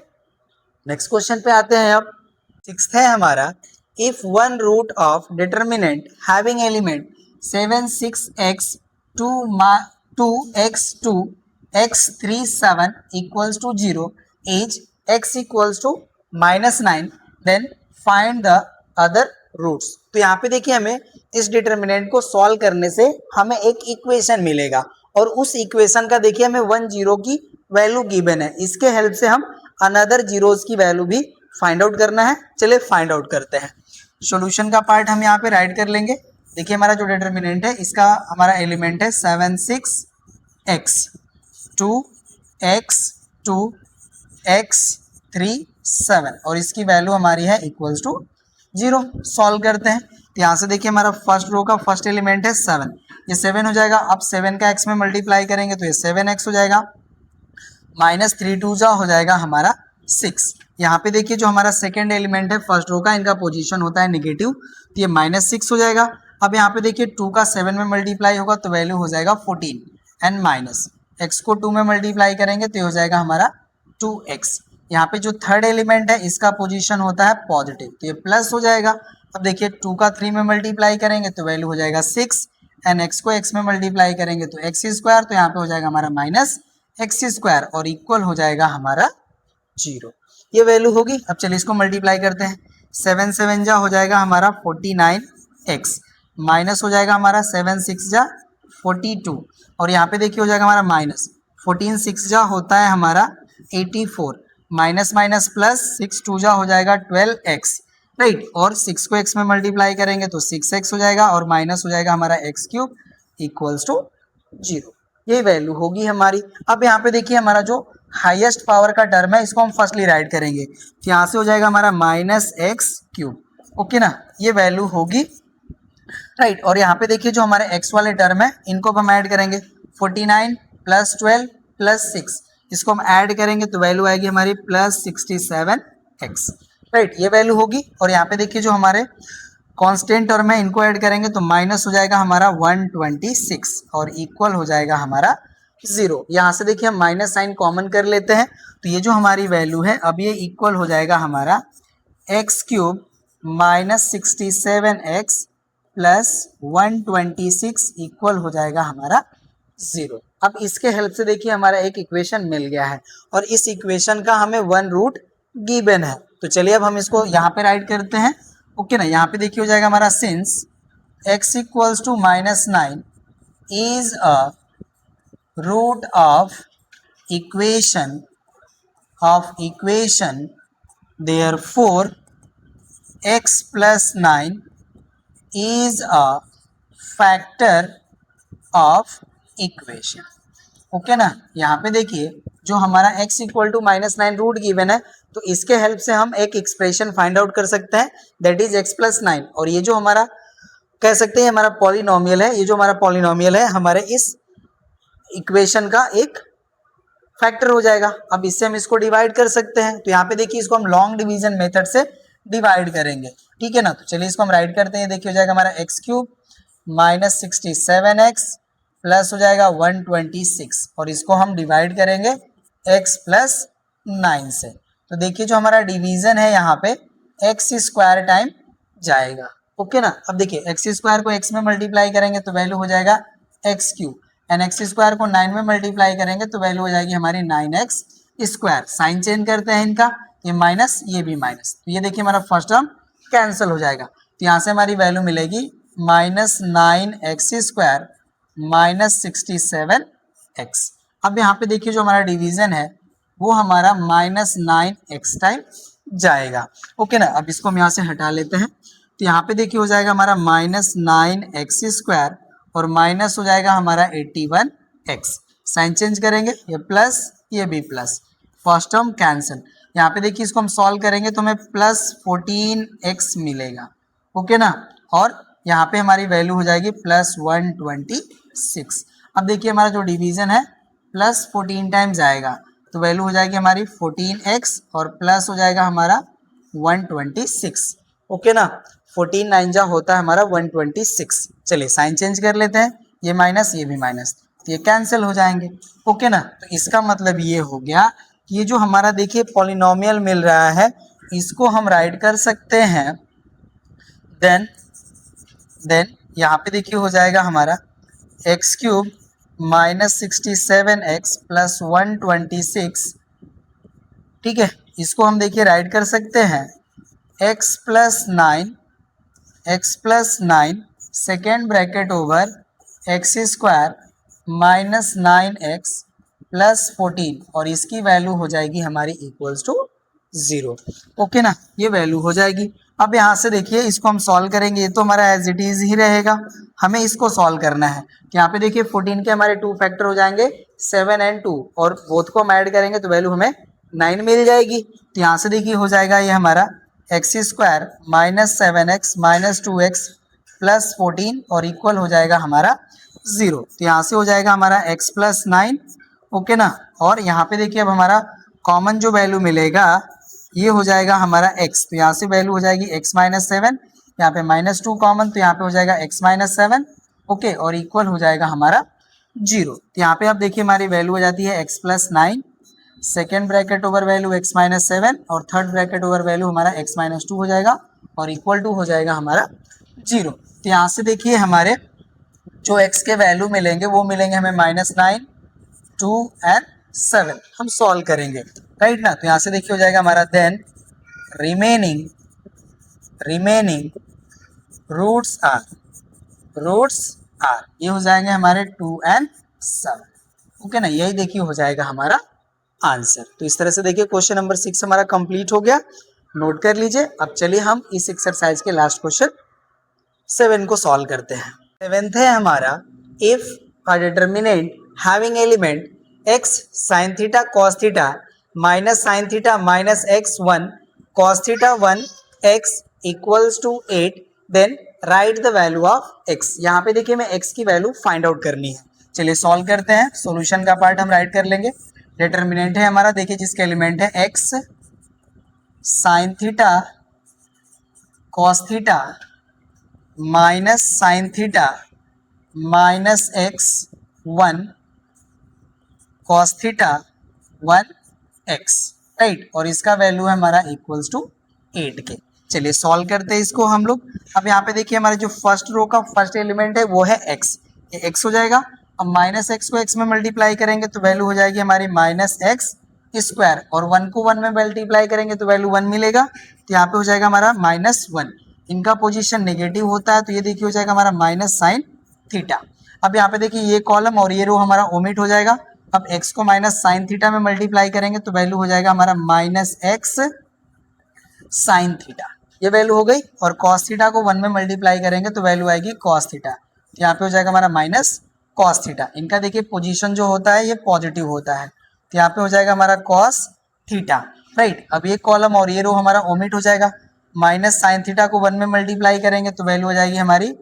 नेक्स्ट क्वेश्चन पे आते हैं। अब सिक्स्थ है हमारा, if one root of determinant having element 7 6x 2 x 2 x 3 7 equals to 0 is x equals to -9, then find the other roots. तो यहाँ पे देखिए हमें इस डिटर्मिनेंट को सॉल्व करने से हमें एक इक्वेशन मिलेगा और उस इक्वेशन का देखिए हमें 1 0 की वैल्यू गिवन है। इसके हेल्प से हम अनदर जीरोस की वैल्यू भी फाइंड आउट करना है। चलिए फाइंड आउट करते हैं। सॉल्यूशन का पार्ट हम यहाँ पे राइट कर लेंगे। देखिए हमारा जो डिटर्मिनेंट है इसका हमारा एलिमेंट है 7 6 x 2 x 2 x 3 7 और इसकी वैल्यू हमारी है इक्वल्स टू 0। सॉल्व करते हैं। तो यहाँ से देखिए हमारा फर्स्ट रो का फर्स्ट एलिमेंट है 7, ये 7 हो जाएगा। अब 7 का x में मल्टीप्लाई करेंगे तो ये 7x हो जाएगा। -3 2 जा हो जाएगा हमारा 6। यहाँ पे देखिए जो हमारा सेकेंड एलिमेंट है फर्स्ट रो का, इनका पोजीशन होता है नेगेटिव, तो ये -6 हो जाएगा। अब यहाँ पे देखिए 2 का 7 में मल्टीप्लाई होगा तो वैल्यू हो जाएगा 14 एंड माइनस x को 2 में मल्टीप्लाई करेंगे तो ये हो जाएगा हमारा 2x। यहाँ पे जो थर्ड एलिमेंट है इसका पोजीशन होता है पॉजिटिव, तो ये प्लस हो जाएगा। अब देखिए 2 का 3 में मल्टीप्लाई करेंगे तो वैल्यू हो जाएगा 6 एंड x को x में मल्टीप्लाई करेंगे तो x स्क्वायर, तो यहाँ पे हो जाएगा हमारा -x स्क्वायर और इक्वल हो जाएगा हमारा 0। ये वैल्यू होगी। अब चलिए इसको मल्टीप्लाई करते हैं। 7 7 जा हो जाएगा हमारा 49x, माइनस हो जाएगा हमारा 7 6 जा 42 और यहाँ पे देखिए हो जाएगा हमारा माइनस 14 6 जा होता है हमारा 84, माइनस माइनस प्लस 6 2 जा हो जाएगा 12x, राइट। और 6 को x में मल्टीप्लाई करेंगे तो 6x हो जाएगा और माइनस हो जाएगा हमारा x क्यूब इक्वल्स टू 0। ये वैल्यू होगी हमारी। अब यहाँ पे देखिए हमारा जो हाईएस्ट पावर का टर्म है इसको हम फर्स्टली राइट करेंगे, तो यहाँ से हो जाएगा हमारा -x³। ओके ना, ये वैल्यू होगी, राइट। और यहाँ पे देखिए जो हमारे x वाले टर्म है इनको हम ऐड करेंगे। 49 + 12 + 6 इसको हम ऐड करेंगे तो वैल्यू आएगी हमारी +67x, राइट। ये वैल्यू होगी। और यहाँ पे देखिए जो हमारे कांस्टेंट टर्म है इनको ऐड करेंगे तो माइनस हो जाएगा हमारा 126 और इक्वल हो जाएगा हमारा 0। यहाँ से देखिए हम माइनस साइन कॉमन कर लेते हैं तो ये जो हमारी वैल्यू है अब ये इक्वल हो जाएगा हमारा x³ -67x + 126 इक्वल हो जाएगा हमारा 0। अब इसके हेल्प से देखिए हमारा एक इक्वेशन मिल गया है और इस इक्वेशन का हमें 1 रूट गिवन है। तो चलिए अब हम इसको यहाँ पे राइट करते हैं। ओके ना, यहाँ पे देखिए हो जाएगा हमारा since x equals to -9 is a root of equation therefore x + 9 is a factor of equation. Okay ना, यहाँ पे देखिए जो हमारा x equal to -9 root given है तो इसके हेल्प से हम एक एक्सप्रेशन फाइंड आउट कर सकते हैं, दैट इज x + 9। और ये जो हमारा कह सकते हैं हमारा पॉलिनोमियल है, ये जो हमारा पॉलिनोमियल है हमारे इस इक्वेशन का एक फैक्टर हो जाएगा। अब इससे हम इसको डिवाइड कर सकते हैं, तो यहाँ पे देखिए इसको हम लॉन्ग डिवीजन मेथड से डिवाइड करेंगे, ठीक है ना। तो चलिए इसको हम राइट करते हैं। देखिए हो जाएगा हमारा x³ -67x प्लस हो जाएगा 126 और इसको हम डिवाइड करेंगे x + 9 से। तो देखिए जो हमारा डिवीजन है यहाँ पे x² टाइम जाएगा। ओके ना, अब देखिए x² को x में मल्टीप्लाई करेंगे तो वैल्यू हो जाएगा x³ एंड x² को 9 में मल्टीप्लाई करेंगे तो वैल्यू हो जाएगी हमारी 9x²। साइन चेंज करते हैं इनका, ये माइनस ये भी माइनस, तो ये देखिए हमारा फर्स्ट टर्म कैंसिल हो जाएगा। तो यहाँ से हमारी वैल्यू मिलेगी -9x² -67x। अब यहाँ पे देखिए जो हमारा डिवीजन है वो हमारा -9x टाइम जाएगा। ओके ना, अब इसको हम यहाँ से हटा लेते हैं। तो यहाँ पे देखिए हो जाएगा हमारा -9x² और माइनस हो जाएगा हमारा 81x। साइन चेंज करेंगे, ये प्लस ये भी प्लस, फर्स्ट टर्म कैंसिल। यहाँ पे देखिए इसको हम सॉल्व करेंगे तो हमें +14x मिलेगा। ओके ना, और यहाँ पे हमारी वैल्यू हो जाएगी +126। अब देखिए हमारा जो डिवीजन है +14 टाइम्स आएगा तो वैल्यू हो जाएगी हमारी 14x और प्लस हो जाएगा हमारा 126। ओके ना, 14 9 जा होता है हमारा 126। चलिए साइन चेंज कर लेते हैं, ये माइनस ये भी माइनस, तो ये कैंसिल हो जाएंगे। ओके ना, तो इसका मतलब ये हो गया कि ये जो हमारा देखिए पॉलिनोमियल मिल रहा है इसको हम राइट कर सकते हैं। देन यहाँ पे देखिए हो जाएगा हमारा x³ -67x + 126 ठीक है, इसको हम देखिए राइट कर सकते हैं x plus nine second bracket over x square minus 9x plus 14 और इसकी वैल्यू हो जाएगी हमारी इक्वल्स टू 0। ओके ना, ये वैल्यू हो जाएगी। अब यहाँ से देखिए इसको हम सॉल्व करेंगे, ये तो हमारा एज इट इज ही रहेगा, हमें इसको सॉल्व करना है। तो यहाँ पे देखिए 14 के हमारे 2 फैक्टर हो जाएंगे 7 एंड 2 और बोथ को हम ऐड करेंगे तो वैल्यू हमें 9 मिल जाएगी। तो यहाँ से देखिए हो जाएगा ये हमारा x square minus 7x minus 2x plus 14 और इक्वल हो जाएगा हमारा 0। तो यहाँ से हो जाएगा हमारा x प्लस 9। ओके ना, और यहाँ पे देखिए अब हमारा कॉमन जो वैल्यू मिलेगा ये हो जाएगा हमारा x। तो यहाँ से वैल्यू हो जाएगी x माइनस 7, यहाँ पे माइनस 2 कॉमन तो यहाँ पे हो जाएगा x माइनस 7। ओके, और इक्वल हो जाएगा हमारा 0। तो यहाँ पे आप देखिए हमारी वैल्यू हो जाती है x plus 9, second bracket over value x minus 7 और थर्ड ब्रैकेट ओवर वैल्यू हमारा x माइनस 2 हो जाएगा और इक्वल टू हो जाएगा हमारा 0। तो यहाँ से देखिए हमारे जो x के वैल्यू मिलेंगे वो मिलेंगे हमें माइनस 9, 2 एंड 7। हम सॉल्व करेंगे राइट ना। तो यहाँ से देखिए हो जाएगा हमारा देन रिमेनिंग रूट्स आर ये हो जाएंगे हमारे 2 एंड 7। ओके ना, यही देखिए हो जाएगा हमारा आंसर। तो इस तरह से देखिए क्वेश्चन नंबर 6 हमारा कंप्लीट हो गया, नोट कर लीजिए। अब चलिए हम इस एक्सरसाइज के लास्ट क्वेश्चन 7 को सॉल्व करते हैं। 7th है हमारा if a determinant having element x sin theta cos theta minus sin theta minus x1 cos theta 1 x equals to 8 then write the value of x। यहाँ पे देखिए हमें x की वैल्यू फाइंड आउट करनी है। चलिए सॉल्व करते हैं, सॉल्यूशन का पार्ट हम राइट कर लेंगे। डिटर्मिनेंट है हमारा देखिए जिसके एलिमेंट है x sin theta cos theta minus sin theta minus x1 cos theta 1x right, और इसका वैल्यू है हमारा इक्वल्स टू 8 के। चलिए सॉल्व करते हैं इसको हम लोग। अब यहाँ पे देखिए हमारे जो फर्स्ट रो का फर्स्ट एलिमेंट है वो है x, ये x हो जाएगा। अब माइनस x को x में मल्टीप्लाई करेंगे तो वैल्यू हो जाएगी हमारी माइनस x स्क्वायर और 1 को 1 में मल्टीप्लाई करेंगे तो वैल्यू 1 मिलेगा। तो यहाँ पे हो जाएगा हमारा माइनस 1, इनका पोजीशन नेगेटिव होता है तो ये देखिए हो जाएगा हमारा माइनस साइन थीटा। अब यहाँ पे देखिए ये कॉलम और ये रो हमारा ओमिट हो जाएगा। अब x को माइनस साइन थीटा में मल्टीप्लाई करेंगे तो वैल्यू हो जाएगा हमारा माइनस x साइन थीटा, ये वैल्यू हो गई। और कॉस थीटा को 1 में मल्टीप्लाई करेंगे तो वैल्यू आएगी कॉस थीटा, तो यहाँ पे हो जाएगा हमारा माइनस कॉस थीटा। इनका देखिए पोजीशन जो होता है ये पॉजिटिव होता है तो यहाँ पे हो जाएगा हमारा कॉस थीटा राइट। अब ये कॉलम और ये रो हमारा ओमिट हो जाएगा। माइनस साइन थीटा को 1 में मल्टीप्लाई करेंगे तो वैल्यू हो जाएगी हमारी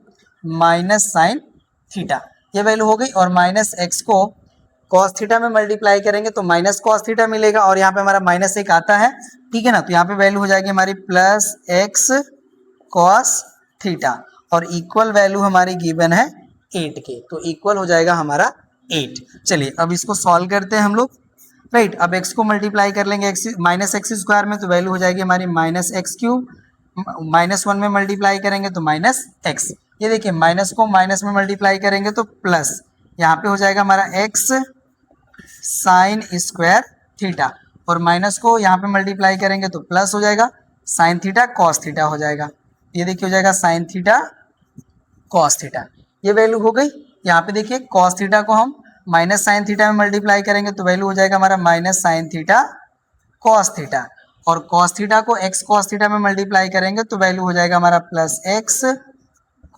माइनस साइन थीटा, ये वैल्यू हो गई। और माइनस एक्स को कॉस थीटा में मल्टीप्लाई करेंगे तो माइनस कॉस थीटा मिलेगा और यहाँ पे हमारा माइनस एक आता है, ठीक है ना। तो यहाँ पे वैल्यू हो जाएगी हमारी प्लस एक्स कॉस थीटा और इक्वल वैल्यू हमारी गिवन है 8 के, तो इक्वल हो जाएगा हमारा 8। चलिए अब इसको सॉल्व करते हैं हम लोग राइट। अब x को मल्टीप्लाई कर लेंगे माइनस एक्स स्क्वायर में तो वैल्यू हो जाएगी हमारी माइनस एक्स क्यूब, माइनस 1 में मल्टीप्लाई करेंगे तो माइनस एक्स, ये देखिए माइनस को माइनस में मल्टीप्लाई करेंगे तो प्लस, यहाँ पे हो जाएगा हमारा x साइन स्क्वायर थीटा और माइनस को यहाँ पे मल्टीप्लाई करेंगे तो प्लस हो जाएगा साइन थीटा कॉस थीटा हो जाएगा, ये देखिए हो जाएगा साइन थीटा कॉस थीटा, ये वैल्यू हो गई। यहाँ पे देखिए कॉस थीटा को हम माइनस साइन थीटा में मल्टीप्लाई करेंगे तो वैल्यू हो जाएगा हमारा minus sign theta cos theta और कॉस थीटा को एक्स कॉस थीटा में मल्टीप्लाई करेंगे तो वैल्यू हो जाएगा हमारा plus x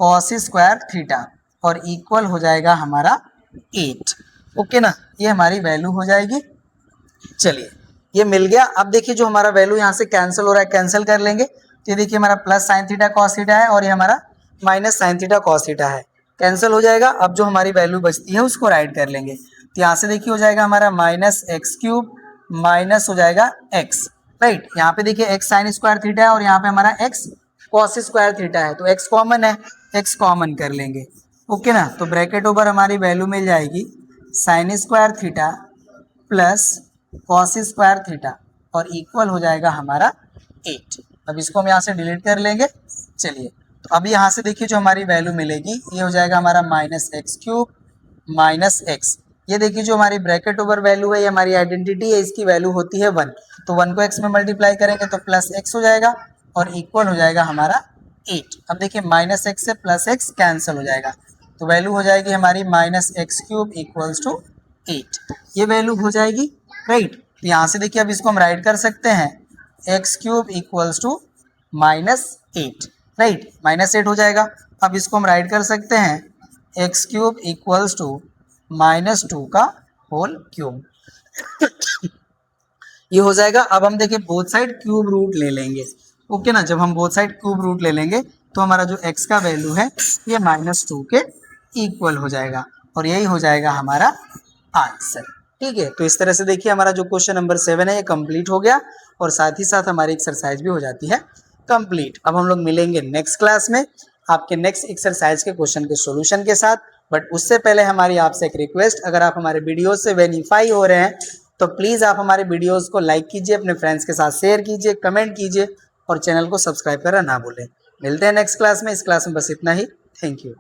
cos square theta और इक्वल हो जाएगा हमारा 8। ओके ना, ये हमारी वैल्यू हो जाएगी। चलिए ये मिल गया। अब देखिए जो हमारा वैल्यू यहाँ से कैंसिल हो रहा है कैंसिल कर लेंगे तो ये देखिए हमारा plus sign theta cos theta है और ये हमारा minus sign theta cos theta है, कैंसिल हो जाएगा। अब जो हमारी वैल्यू बचती है उसको राइट कर लेंगे तो यहाँ से देखिए हो जाएगा हमारा माइनस एक्स क्यूब माइनस हो जाएगा एक्स राइट। यहाँ पे देखिए एक्स साइन स्क्वायर थीटा है और यहाँ पे हमारा एक्स कॉस स्क्वायर थीटा है तो एक्स कॉमन है, एक्स कॉमन कर लेंगे। ओके ना, तो ब्रैकेट ओवर हमारी वैल्यू मिल जाएगी sine square theta plus cos square theta और इक्वल हो जाएगा हमारा 8। अब इसको हम यहाँ से डिलीट कर लेंगे। चलिए तो अभी यहाँ से देखिए जो हमारी वैल्यू मिलेगी ये हो जाएगा हमारा minus x cube minus x, ये देखिए जो हमारी ब्रैकेट ओवर वैल्यू है, ये हमारी आइडेंटिटी है, इसकी वैल्यू होती है 1। तो 1 को x में मल्टीप्लाई करेंगे तो प्लस x हो जाएगा और इक्वल हो जाएगा हमारा 8। अब देखिए माइनस एक्स से प्लस एक्स कैंसिल हो जाएगा, तो वैल्यू हो जाएगी हमारी minus x cube equals to 8। ये वैल्यू हो जाएगी, राइट। तो यहाँ से देखिए अब इसको हम राइट कर सकते हैं x cube equals to -8, right, -8 हो जाएगा। अब इसको हम राइट कर सकते हैं एक्स क्यूब इक्वल्स टू -2 का होल क्यूब। ये हो जाएगा। अब हम देखिए बोथ साइड क्यूब रूट ले लेंगे, ओके ना। जब हम बोथ साइड क्यूब रूट ले लेंगे तो हमारा जो x का वैल्यू है ये -2 के इक्वल हो जाएगा और यही हो जाएगा हमारा आंसर, ठीक है। तो इस तरह से देखिए हमारा जो क्वेश्चन नंबर 7 है ये कंप्लीट हो गया और साथ ही साथ हमारी एक्सरसाइज भी हो जाती है कंप्लीट। अब हम लोग मिलेंगे नेक्स्ट क्लास में आपके नेक्स्ट एक्सरसाइज के क्वेश्चन के सॉल्यूशन के साथ। बट उससे पहले हमारी आपसे एक रिक्वेस्ट, अगर आप हमारे वीडियो से वेरीफाई हो रहे हैं तो प्लीज़ आप हमारे वीडियोस को लाइक कीजिए, अपने फ्रेंड्स के साथ शेयर कीजिए, कमेंट कीजिए और चैनल को सब्सक्राइब करना ना भूलें। मिलते हैं नेक्स्ट क्लास में। इस क्लास में बस इतना ही। Thank you.